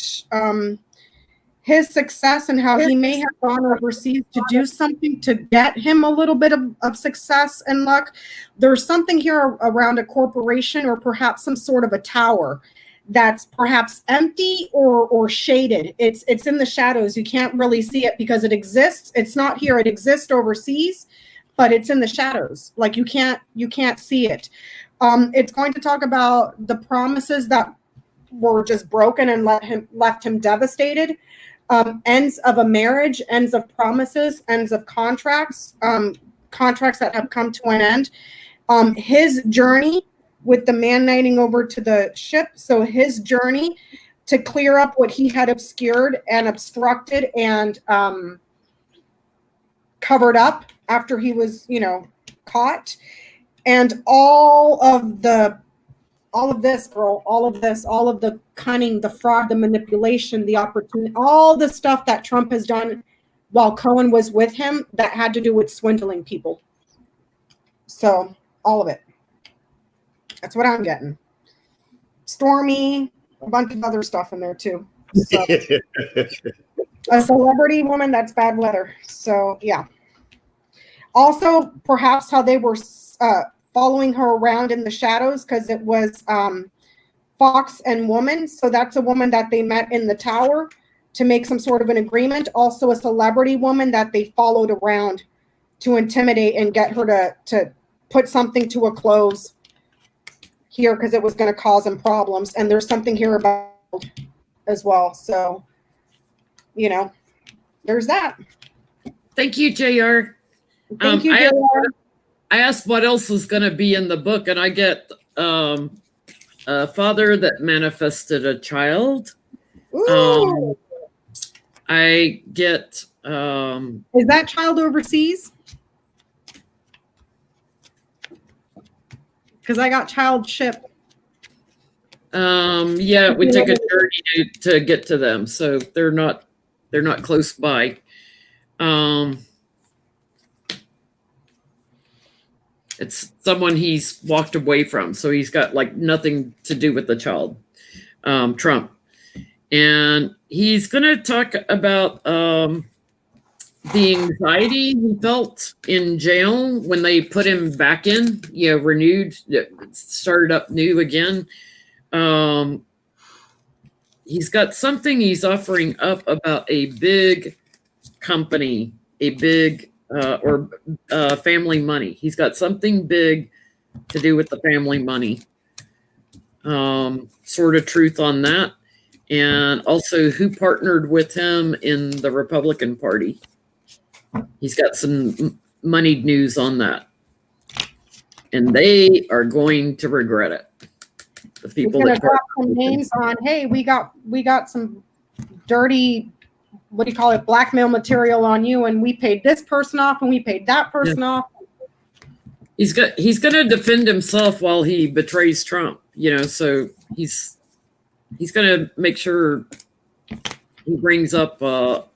his success and how he may have gone overseas to do something to get him a little bit of success and luck. There's something here around a corporation or perhaps some sort of a tower that's perhaps empty or shaded. It's in the shadows. You can't really see it because it exists. It's not here. It exists overseas, but it's in the shadows. Like you can't see it. It's going to talk about the promises that were just broken and left him devastated. Ends of a marriage, ends of promises, ends of contracts, contracts that have come to an end. His journey with the man knighting over to the ship. So his journey to clear up what he had obscured and obstructed and covered up after he was, caught. And all of the all of this, girl, all of this, all of the cunning, the fraud, the manipulation, the opportunity, all the stuff that Trump has done while Cohen was with him that had to do with swindling people. So all of it. That's what I'm getting. Stormy, a bunch of other stuff in there too. So, a celebrity woman, that's bad weather. So yeah. Also, perhaps how they were following her around in the shadows because it was fox and woman. So that's a woman that they met in the tower to make some sort of an agreement. Also a celebrity woman that they followed around to intimidate and get her to put something to a close here because it was going to cause them problems. And there's something here about as well. So, there's that. Thank you, JR. Thank you, JR. I asked what else was going to be in the book, and I get a father that manifested a child. I get... is that child overseas? Because I got child ship. Yeah, we took a journey to get to them, so they're not close by. It's someone he's walked away from, so he's got like nothing to do with the child, Trump. And he's going to talk about the anxiety he felt in jail when they put him back in, renewed, started up new again. he's got something he's offering up about a big company, a big family money. He's got something big to do with the family money. Sort of truth on that. And also who partnered with him in the Republican Party. He's got some moneyed news on that. And they are going to regret it. The people that drop some names on, hey, we got some dirty, what do you call it, blackmail material on you, and we paid this person off and we paid that person off. He's going to defend himself while he betrays Trump, so he's going to make sure he brings up all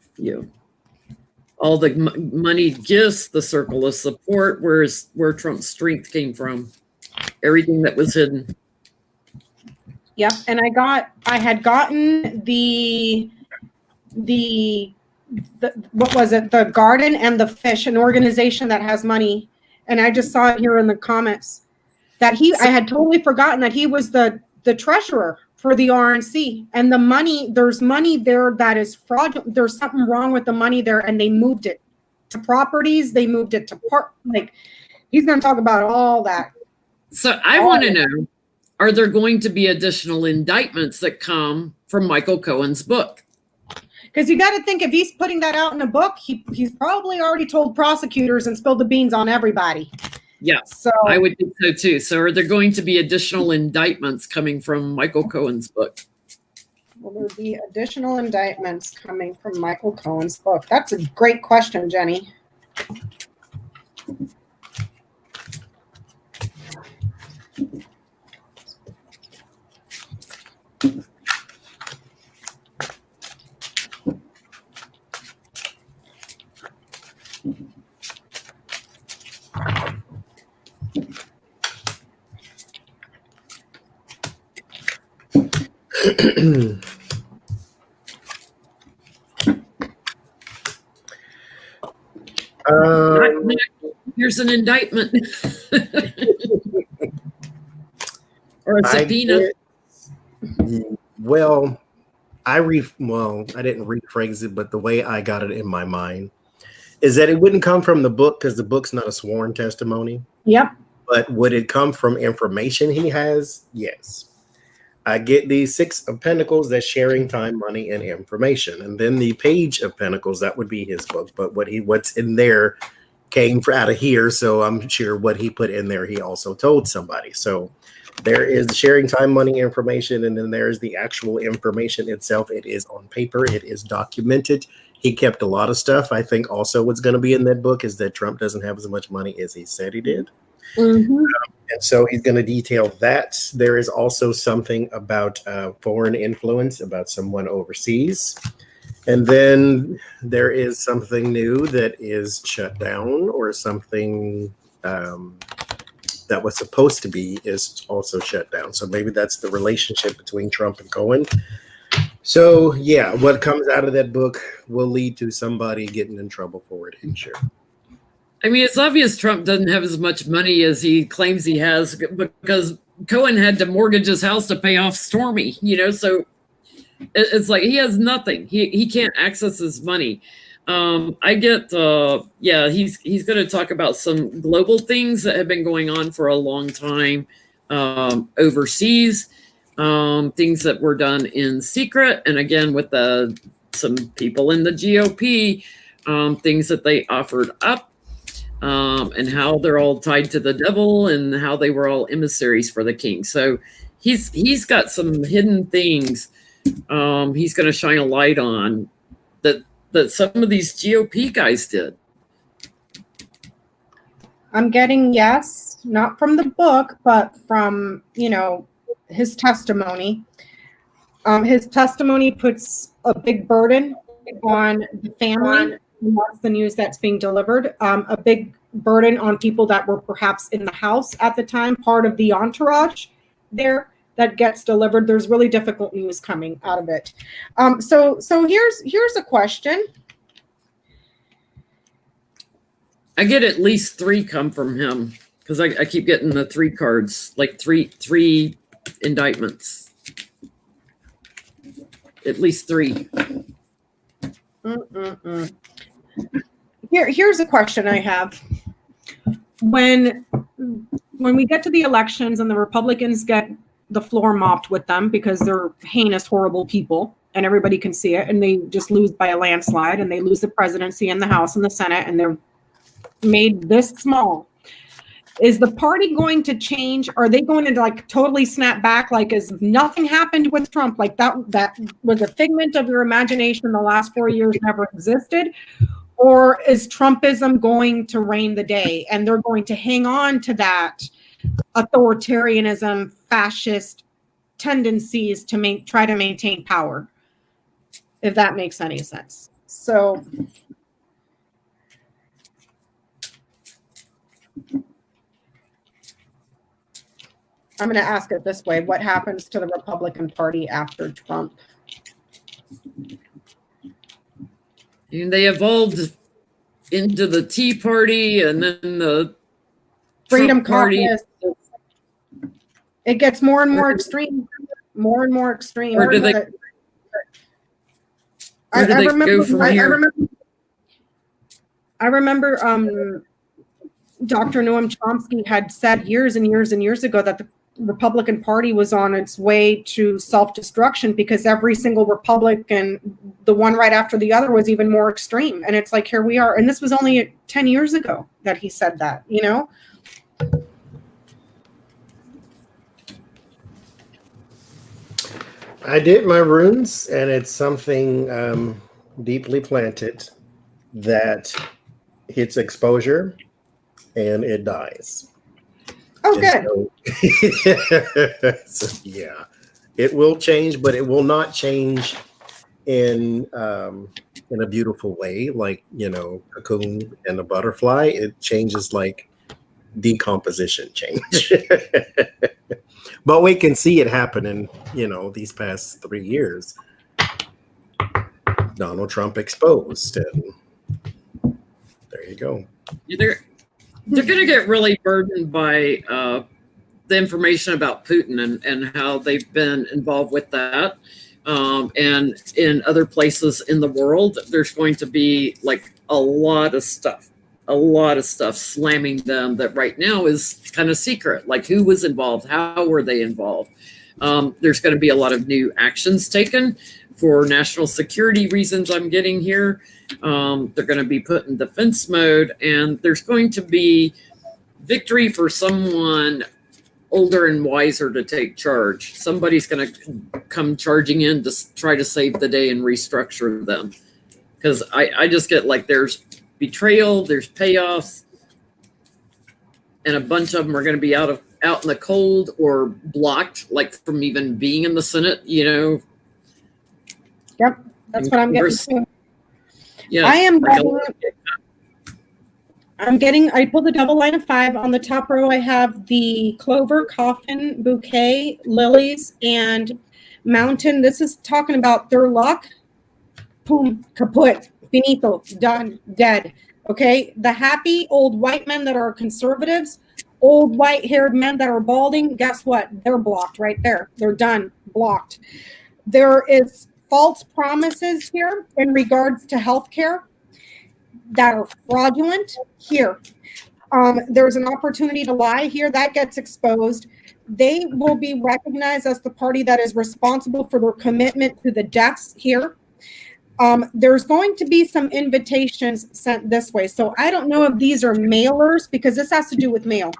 the moneyed gifts, the circle of support, where Trump's strength came from, everything that was hidden. Yep, and I had gotten the what was it? The Garden and the Fish, an organization that has money, and I just saw it here in the comments that I had totally forgotten that he was the treasurer for the RNC, and the money, there's money there that is fraudulent. There's something wrong with the money there, and they moved it to properties. They moved it to he's going to talk about all that. So I want to know, are there going to be additional indictments that come from Michael Cohen's book? Because you got to think, if he's putting that out in a book, he's probably already told prosecutors and spilled the beans on everybody. Yeah, so I would think so too. So are there going to be additional indictments coming from Michael Cohen's book? Will there be additional indictments coming from Michael Cohen's book? That's a great question, Jenny. Here's an indictment. Or a subpoena. I didn't rephrase it, but the way I got it in my mind is that it wouldn't come from the book because the book's not a sworn testimony. Yep. But would it come from information he has? Yes. I get these 6 of Pentacles, that's sharing time, money, and information. And then the Page of Pentacles, that would be his book. But what's in there came out of here. So I'm sure what he put in there, he also told somebody. So there is the sharing time, money, information. And then there's the actual information itself. It is on paper. It is documented. He kept a lot of stuff. I think also what's going to be in that book is that Trump doesn't have as much money as he said he did. Mm-hmm. And so he's going to detail that. There is also something about foreign influence, about someone overseas. And then there is something new that is shut down, or something that was supposed to be is also shut down. So maybe that's the relationship between Trump and Cohen. So, yeah, what comes out of that book will lead to somebody getting in trouble for it, I'm sure. I mean, it's obvious Trump doesn't have as much money as he claims he has, because Cohen had to mortgage his house to pay off Stormy, so it's like he has nothing. He can't access his money. I get, he's going to talk about some global things that have been going on for a long time overseas, things that were done in secret. And again, with some people in the GOP, things that they offered up. And how they're all tied to the devil, and how they were all emissaries for the king. So he's got some hidden things he's going to shine a light on that some of these GOP guys did. I'm getting yes, not from the book, but from, his testimony. His testimony puts a big burden on the family. And that's the news that's being delivered. A big burden on people that were perhaps in the house at the time, part of the entourage there that gets delivered. There's really difficult news coming out of it. So here's a question. I get at least 3 come from him, because I keep getting the 3 cards, like three indictments. at least 3. Here's a question I have. When we get to the elections and the Republicans get the floor mopped with them because they're heinous, horrible people, and everybody can see it, and they just lose by a landslide, and they lose the presidency and the House and the Senate, and they're made this small. Is the party going to change? Are they going to like totally snap back, like as if nothing happened with Trump, like that was a figment of your imagination the last 4 years, never existed? Or is Trumpism going to reign the day and they're going to hang on to that authoritarianism, fascist tendencies to try to maintain power? If that makes any sense. So I'm going to ask it this way. What happens to the Republican Party after Trump? And they evolved into the Tea Party and then the Freedom Trump Party. Caucus. It gets more and more extreme. More and more extreme. Where do they go from here? I remember Dr. Noam Chomsky had said years and years and years ago that the Republican Party was on its way to self-destruction because every single Republican, the one right after the other, was even more extreme. And it's like, here we are. And this was only 10 years ago that he said that, you know? I did my runes, and it's something deeply planted that hits exposure and it dies. Oh, good. So, yeah, it will change, but it will not change in a beautiful way, like, you know, a cocoon and a butterfly. It changes like decomposition change. But we can see it happening, you know, these past 3 years. Donald Trump exposed, and there you go. They're going to get really burdened by the information about Putin and how they've been involved with that. And in other places in the world, there's going to be like a lot of stuff slamming them that right now is kind of secret. Like who was involved? How were they involved? There's going to be a lot of new actions taken for national security reasons I'm getting here. They're going to be put in defense mode, and there's going to be victory for someone older and wiser to take charge. Somebody's going to come charging in to try to save the day and restructure them. Because I just get like there's betrayal, there's payoffs, and a bunch of them are going to be out in the cold or blocked, like from even being in the Senate, you know. Yep, that's what I'm getting to. Yeah, I pulled the double line of 5. On the top row, I have the clover, coffin, bouquet, lilies, and mountain. This is talking about their luck. Boom, kaput, finito, done, dead. Okay, the happy old white men that are conservatives, old white-haired men that are balding, guess what? They're blocked right there. They're done, blocked. There is false promises here in regards to healthcare that are fraudulent here. There's an opportunity to lie here that gets exposed. They will be recognized as the party that is responsible for their commitment to the deaths here. There's going to be some invitations sent this way. So I don't know if these are mailers, because this has to do with mail.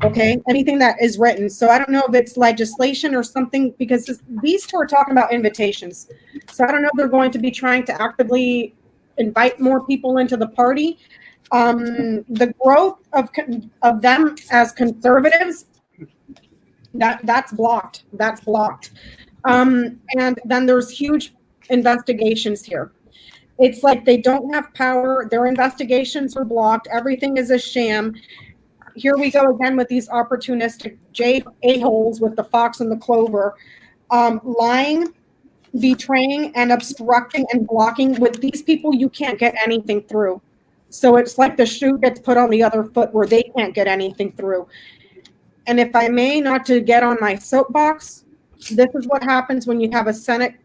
Okay, anything that is written. So I don't know if it's legislation or something, because these two are talking about invitations. So I don't know if they're going to be trying to actively invite more people into the party. The growth of them as conservatives, that's blocked. That's blocked. And then there's huge investigations here. It's like they don't have power. Their investigations are blocked. Everything is a sham. Here we go again with these opportunistic a-holes with the fox and the clover, lying, betraying, and obstructing and blocking. With these people, you can't get anything through. So it's like the shoe gets put on the other foot where they can't get anything through. And if I may, not to get on my soapbox, this is what happens when you have a Senate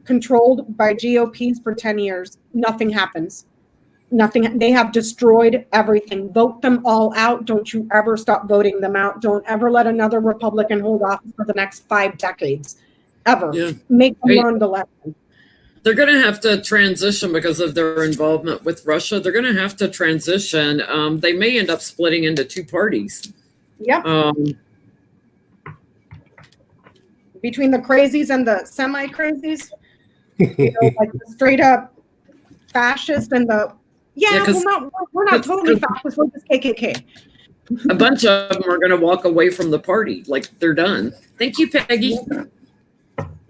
controlled by GOPs for 10 years. Nothing happens. Nothing. They have destroyed everything. Vote them all out. Don't you ever stop voting them out. Don't ever let another Republican hold office for the next 5 decades. Ever. Yeah. Make them learn the lesson. They're going to have to transition because of their involvement with Russia. They're going to have to transition. They may end up splitting into 2 parties. Yeah. Between the crazies and the semi-crazies. Like the straight up fascist and the we're not totally fascist, we're just KKK. A bunch of them are going to walk away from the party, like they're done. Thank you, Peggy.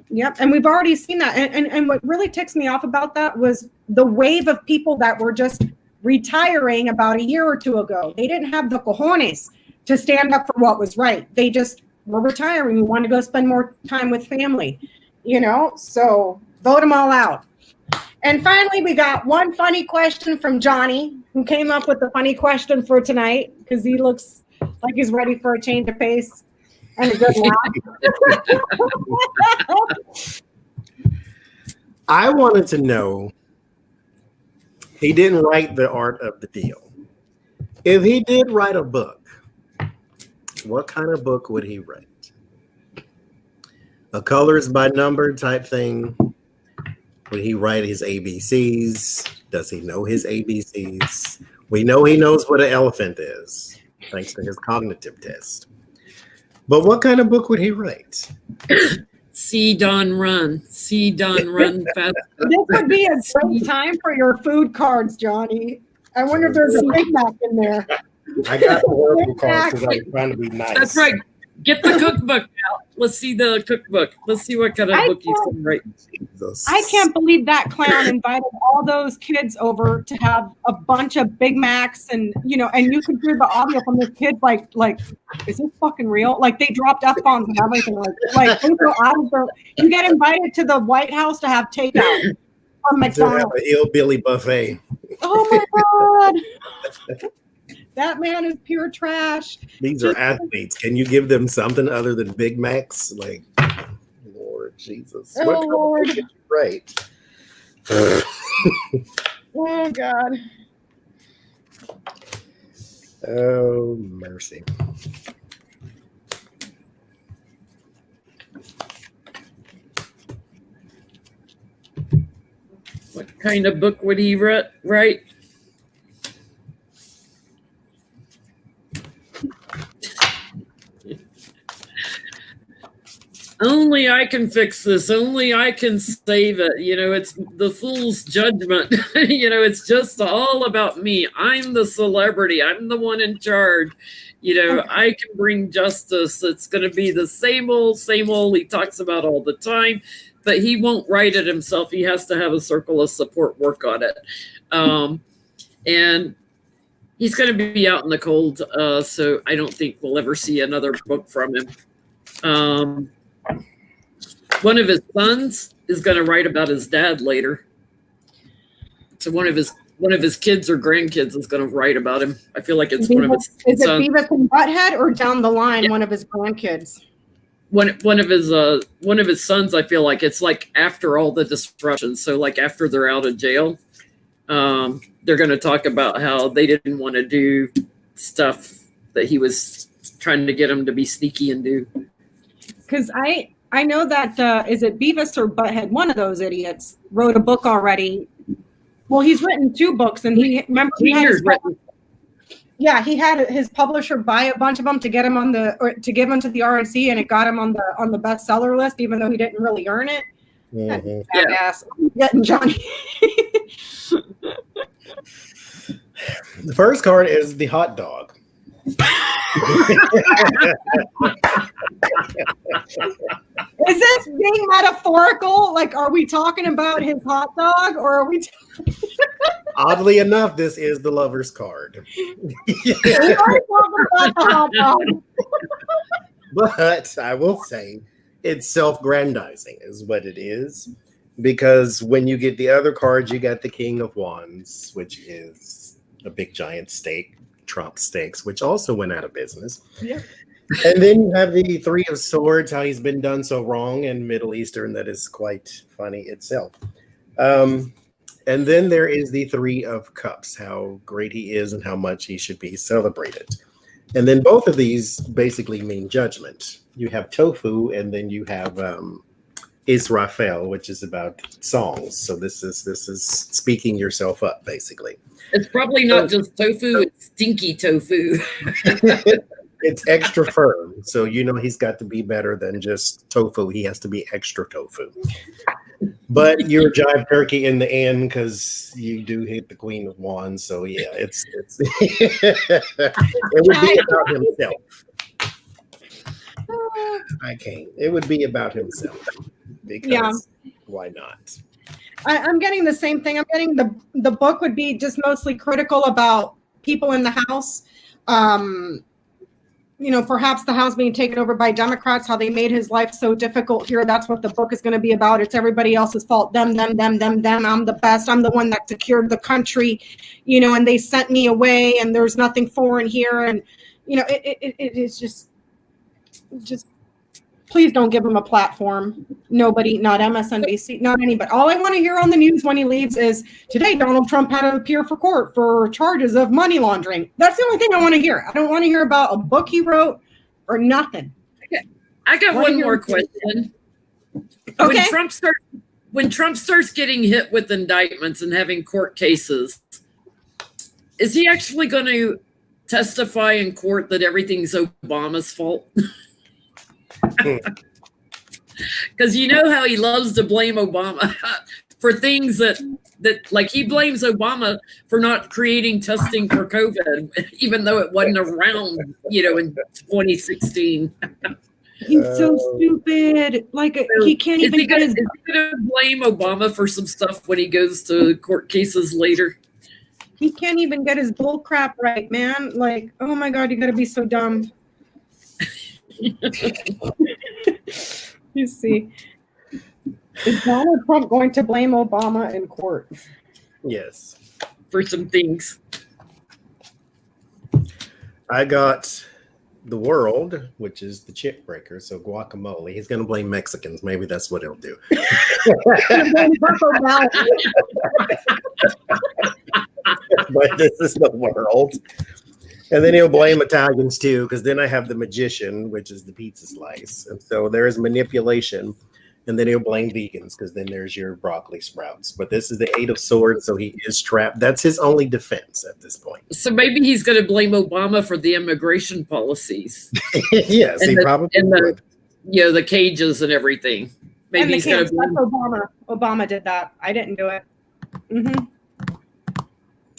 Yep, and we've already seen that. And what really ticks me off about that was the wave of people that were just retiring about a year or 2 ago. They didn't have the cojones to stand up for what was right. They just were retiring. We want to go spend more time with family, so vote them all out. And finally, we got one funny question from Johnny, who came up with the funny question for tonight because he looks like he's ready for a change of pace and a good laugh. I wanted to know, he didn't write The Art of the Deal. If he did write a book, what kind of book would he write? A colors by number type thing? Would he write his ABCs? Does he know his ABCs? We know he knows what an elephant is, thanks to his cognitive test. But what kind of book would he write? See Don run. See Don run fast. This would be a great time for your food cards, Johnny. I wonder if there's a Big Mac in there. I got the horrible cards because I was trying to be nice. That's right. Get the cookbook out. Let's see the cookbook. Let's see what kind of book he's going to write. I can't believe that clown invited all those kids over to have a bunch of Big Macs and and you could hear the audio from the kids like, is this fucking real? Like they dropped F-bombs and everything. Like they go out of their, you get invited to the White House to have takeout from McDonald's. An hillbilly buffet. Oh my God. That man is pure trash. These are athletes. Can you give them something other than Big Macs? Like, Lord Jesus. Oh, Lord. Right. Oh, God. Oh, mercy. What kind of book would he write? Only I can fix this. Only I can save it. It's the fool's judgment. It's just all about me. I'm the celebrity. I'm the one in charge. I can bring justice. It's going to be the same old he talks about all the time, but he won't write it himself. He has to have a circle of support work on it. And he's going to be out in the cold. So I don't think we'll ever see another book from him. One of his sons is going to write about his dad later. So one of his kids or grandkids is going to write about him. I feel like it's one of his sons. Is it Beavis and Butthead or down the line one of his grandkids? One of his sons. I feel like it's like after all the disruption. So like after they're out of jail, they're going to talk about how they didn't want to do stuff that he was trying to get them to be sneaky and do. Because I know that, is it Beavis or Butthead? One of those idiots wrote a book already. Well, he's written 2 books, and he had his publisher buy a bunch of them to get him to give them to the RNC, and it got him on the bestseller list, even though he didn't really earn it. Mm-hmm. Ass. Getting Johnny. The first card is the hot dog. Is this being metaphorical? Like, are we talking about his hot dog, or are we? Oddly enough, this is the lover's card. We are talking about the hot dog. But I will say, it's self-grandizing, is what it is, because when you get the other cards, you got the King of Wands, which is a big giant steak. Trump steaks, which also went out of business. Yeah. And then you have the Three of Swords, how he's been done so wrong in Middle Eastern that is quite funny itself. And then there is the Three of Cups, how great he is and how much he should be celebrated. And then both of these basically mean judgment. You have tofu, and then you have Israfel, which is about songs. So this is speaking yourself up, basically. It's probably not just tofu, it's stinky tofu. It's extra firm. So he's got to be better than just tofu. He has to be extra tofu. But you're jive turkey in the end because you do hit the Queen of Wands. So yeah, it's it would be about himself. I can't. It would be about himself because why not? I'm getting the same thing. I'm getting the book would be just mostly critical about people in the House. Perhaps the House being taken over by Democrats, how they made his life so difficult here. That's what the book is going to be about. It's everybody else's fault. Them. I'm the best. I'm the one that secured the country, and they sent me away and there's nothing foreign here. And, it is just please don't give him a platform. Nobody, not MSNBC, not anybody. All I want to hear on the news when he leaves is today Donald Trump had to appear for court for charges of money laundering. That's the only thing I want to hear. I don't want to hear about a book he wrote or nothing. I got one more question. Okay. When Trump starts getting hit with indictments and having court cases, is he actually going to testify in court that everything's Obama's fault? Because you know how he loves to blame Obama for things that like he blames Obama for not creating testing for COVID, even though it wasn't around, in 2016. He's so stupid. Like he can't even get his. Is he going to blame Obama for some stuff when he goes to court cases later? He can't even get his bull crap right, man. Like, oh my God, you got to be so dumb. You see, is Donald Trump going to blame Obama in court? Yes, for some things. I got the World, which is the chip breaker. So guacamole. He's going to blame Mexicans. Maybe that's what he'll do. But this is the World. And then he'll blame Italians too, because then I have the Magician, which is the pizza slice. And so there's manipulation. And then he'll blame vegans, because then there's your broccoli sprouts. But this is the Eight of Swords, so he is trapped. That's his only defense at this point. So maybe he's going to blame Obama for the immigration policies. Yes, he probably would. The cages and everything. Maybe he's going to blame Obama. Obama did that. I didn't do it. Mm-hmm.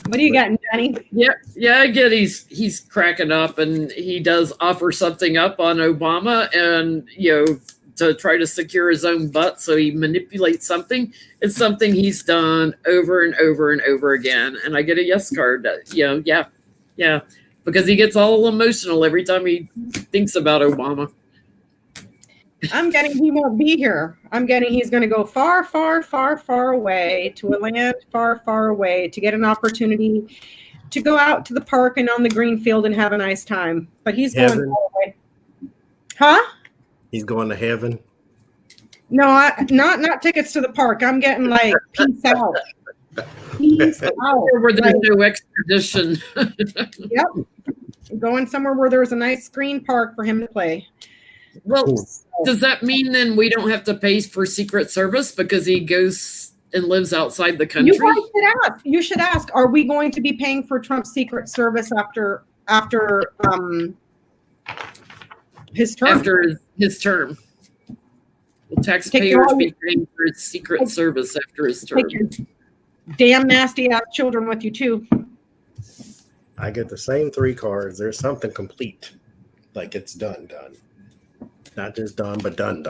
What are you getting, Jenny? Yeah, I get he's cracking up, and he does offer something up on Obama, and to try to secure his own butt, so he manipulates something. It's something he's done over and over and over again, and I get a yes card. Yeah, because he gets all emotional every time he thinks about Obama. I'm getting he won't be here. I'm getting he's going to go far, far, far, far away to a land far, far away to get an opportunity to go out to the park and on the green field and have a nice time. But he's going far away. Huh? He's going to heaven. No, not tickets to the park. I'm getting like peace out. Peace out. Where there's no extradition. Yep. Going somewhere where there's a nice green park for him to play. Well, does that mean then we don't have to pay for Secret Service because he goes and lives outside the country? You should ask. Are we going to be paying for Trump's Secret Service after his term? After his term. Will taxpayers be paying for his Secret Service after his term? Take your damn nasty ass children with you too. I get the same 3 cards. There's something complete. Like it's done. Not just done, but done.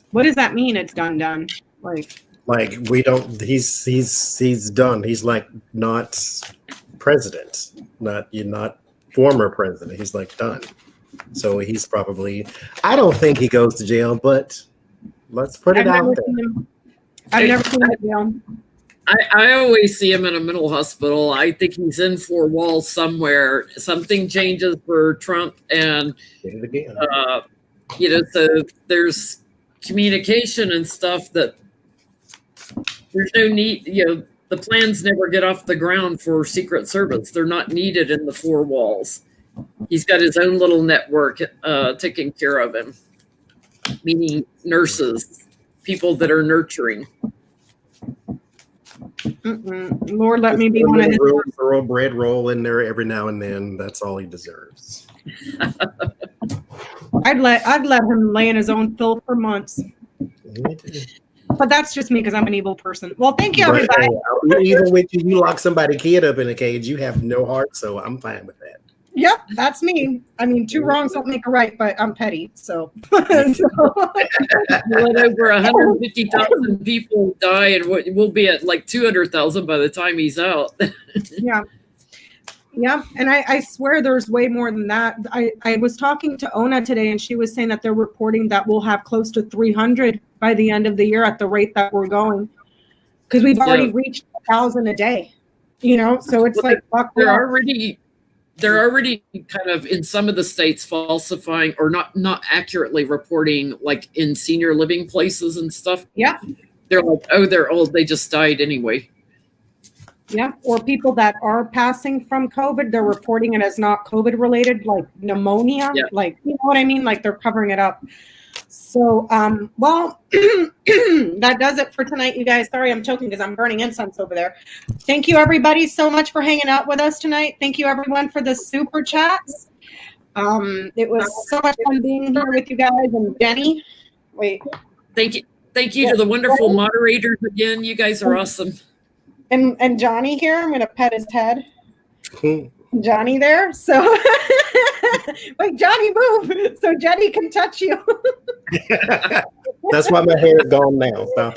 What does that mean? It's done. Like we don't. He's done. He's like not president. Not former president. He's like done. So he's probably. I don't think he goes to jail, but let's put it out there. I've never seen him in jail. I always see him in a mental hospital. I think he's in 4 walls somewhere. Something changes for Trump, and so there's communication and stuff that there's no need. The plans never get off the ground for Secret Service. They're not needed in the 4 walls. He's got his own little network taking care of him, meaning nurses, people that are nurturing. Lord, let me be one of his. Throw a bread roll in there every now and then. That's all he deserves. I'd let him lay in his own filth for months. But that's just me because I'm an evil person. Well, thank you, everybody. Even when you lock somebody's kid up in a cage, you have no heart, so I'm fine with that. Yep, that's me. I mean, 2 wrongs don't make a right, but I'm petty, so. Let over 150,000 people die, and we'll be at like 200,000 by the time he's out. Yeah. Yeah, and I swear there's way more than that. I was talking to Ona today, and she was saying that they're reporting that we'll have close to 300 by the end of the year at the rate that we're going, because we've already reached 1,000 a day. So it's like fuck. They're already kind of in some of the states falsifying or not accurately reporting, like in senior living places and stuff. Yeah, they're like, oh, they're old. They just died anyway. Yeah, or people that are passing from COVID, they're reporting it as not COVID related, like pneumonia, like, you know what I mean? Like they're covering it up. So, well, that does it for tonight, you guys. Sorry, I'm choking because I'm burning incense over there. Thank you, everybody, so much for hanging out with us tonight. Thank you, everyone, for the super chats. It was so much fun being here with you guys. And Jenny, wait. Thank you to the wonderful moderators again. You guys are awesome. And Johnny here, I'm going to pet his head. Johnny there. So, wait, Johnny, move so Jenny can touch you. That's why my hair is gone now. So.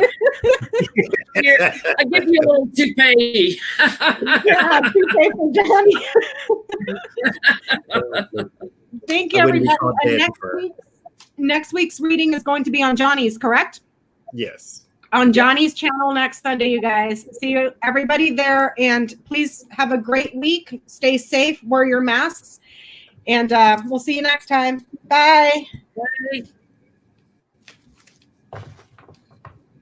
Here, I give you a little toupee. Yeah, toupee for Johnny. Thank you, everybody. Next week's reading is going to be on Johnny's, correct? Yes. On Johnny's channel next Sunday, you guys. See you, everybody there. And please have a great week. Stay safe. Wear your masks. And we'll see you next time. Bye. Bye.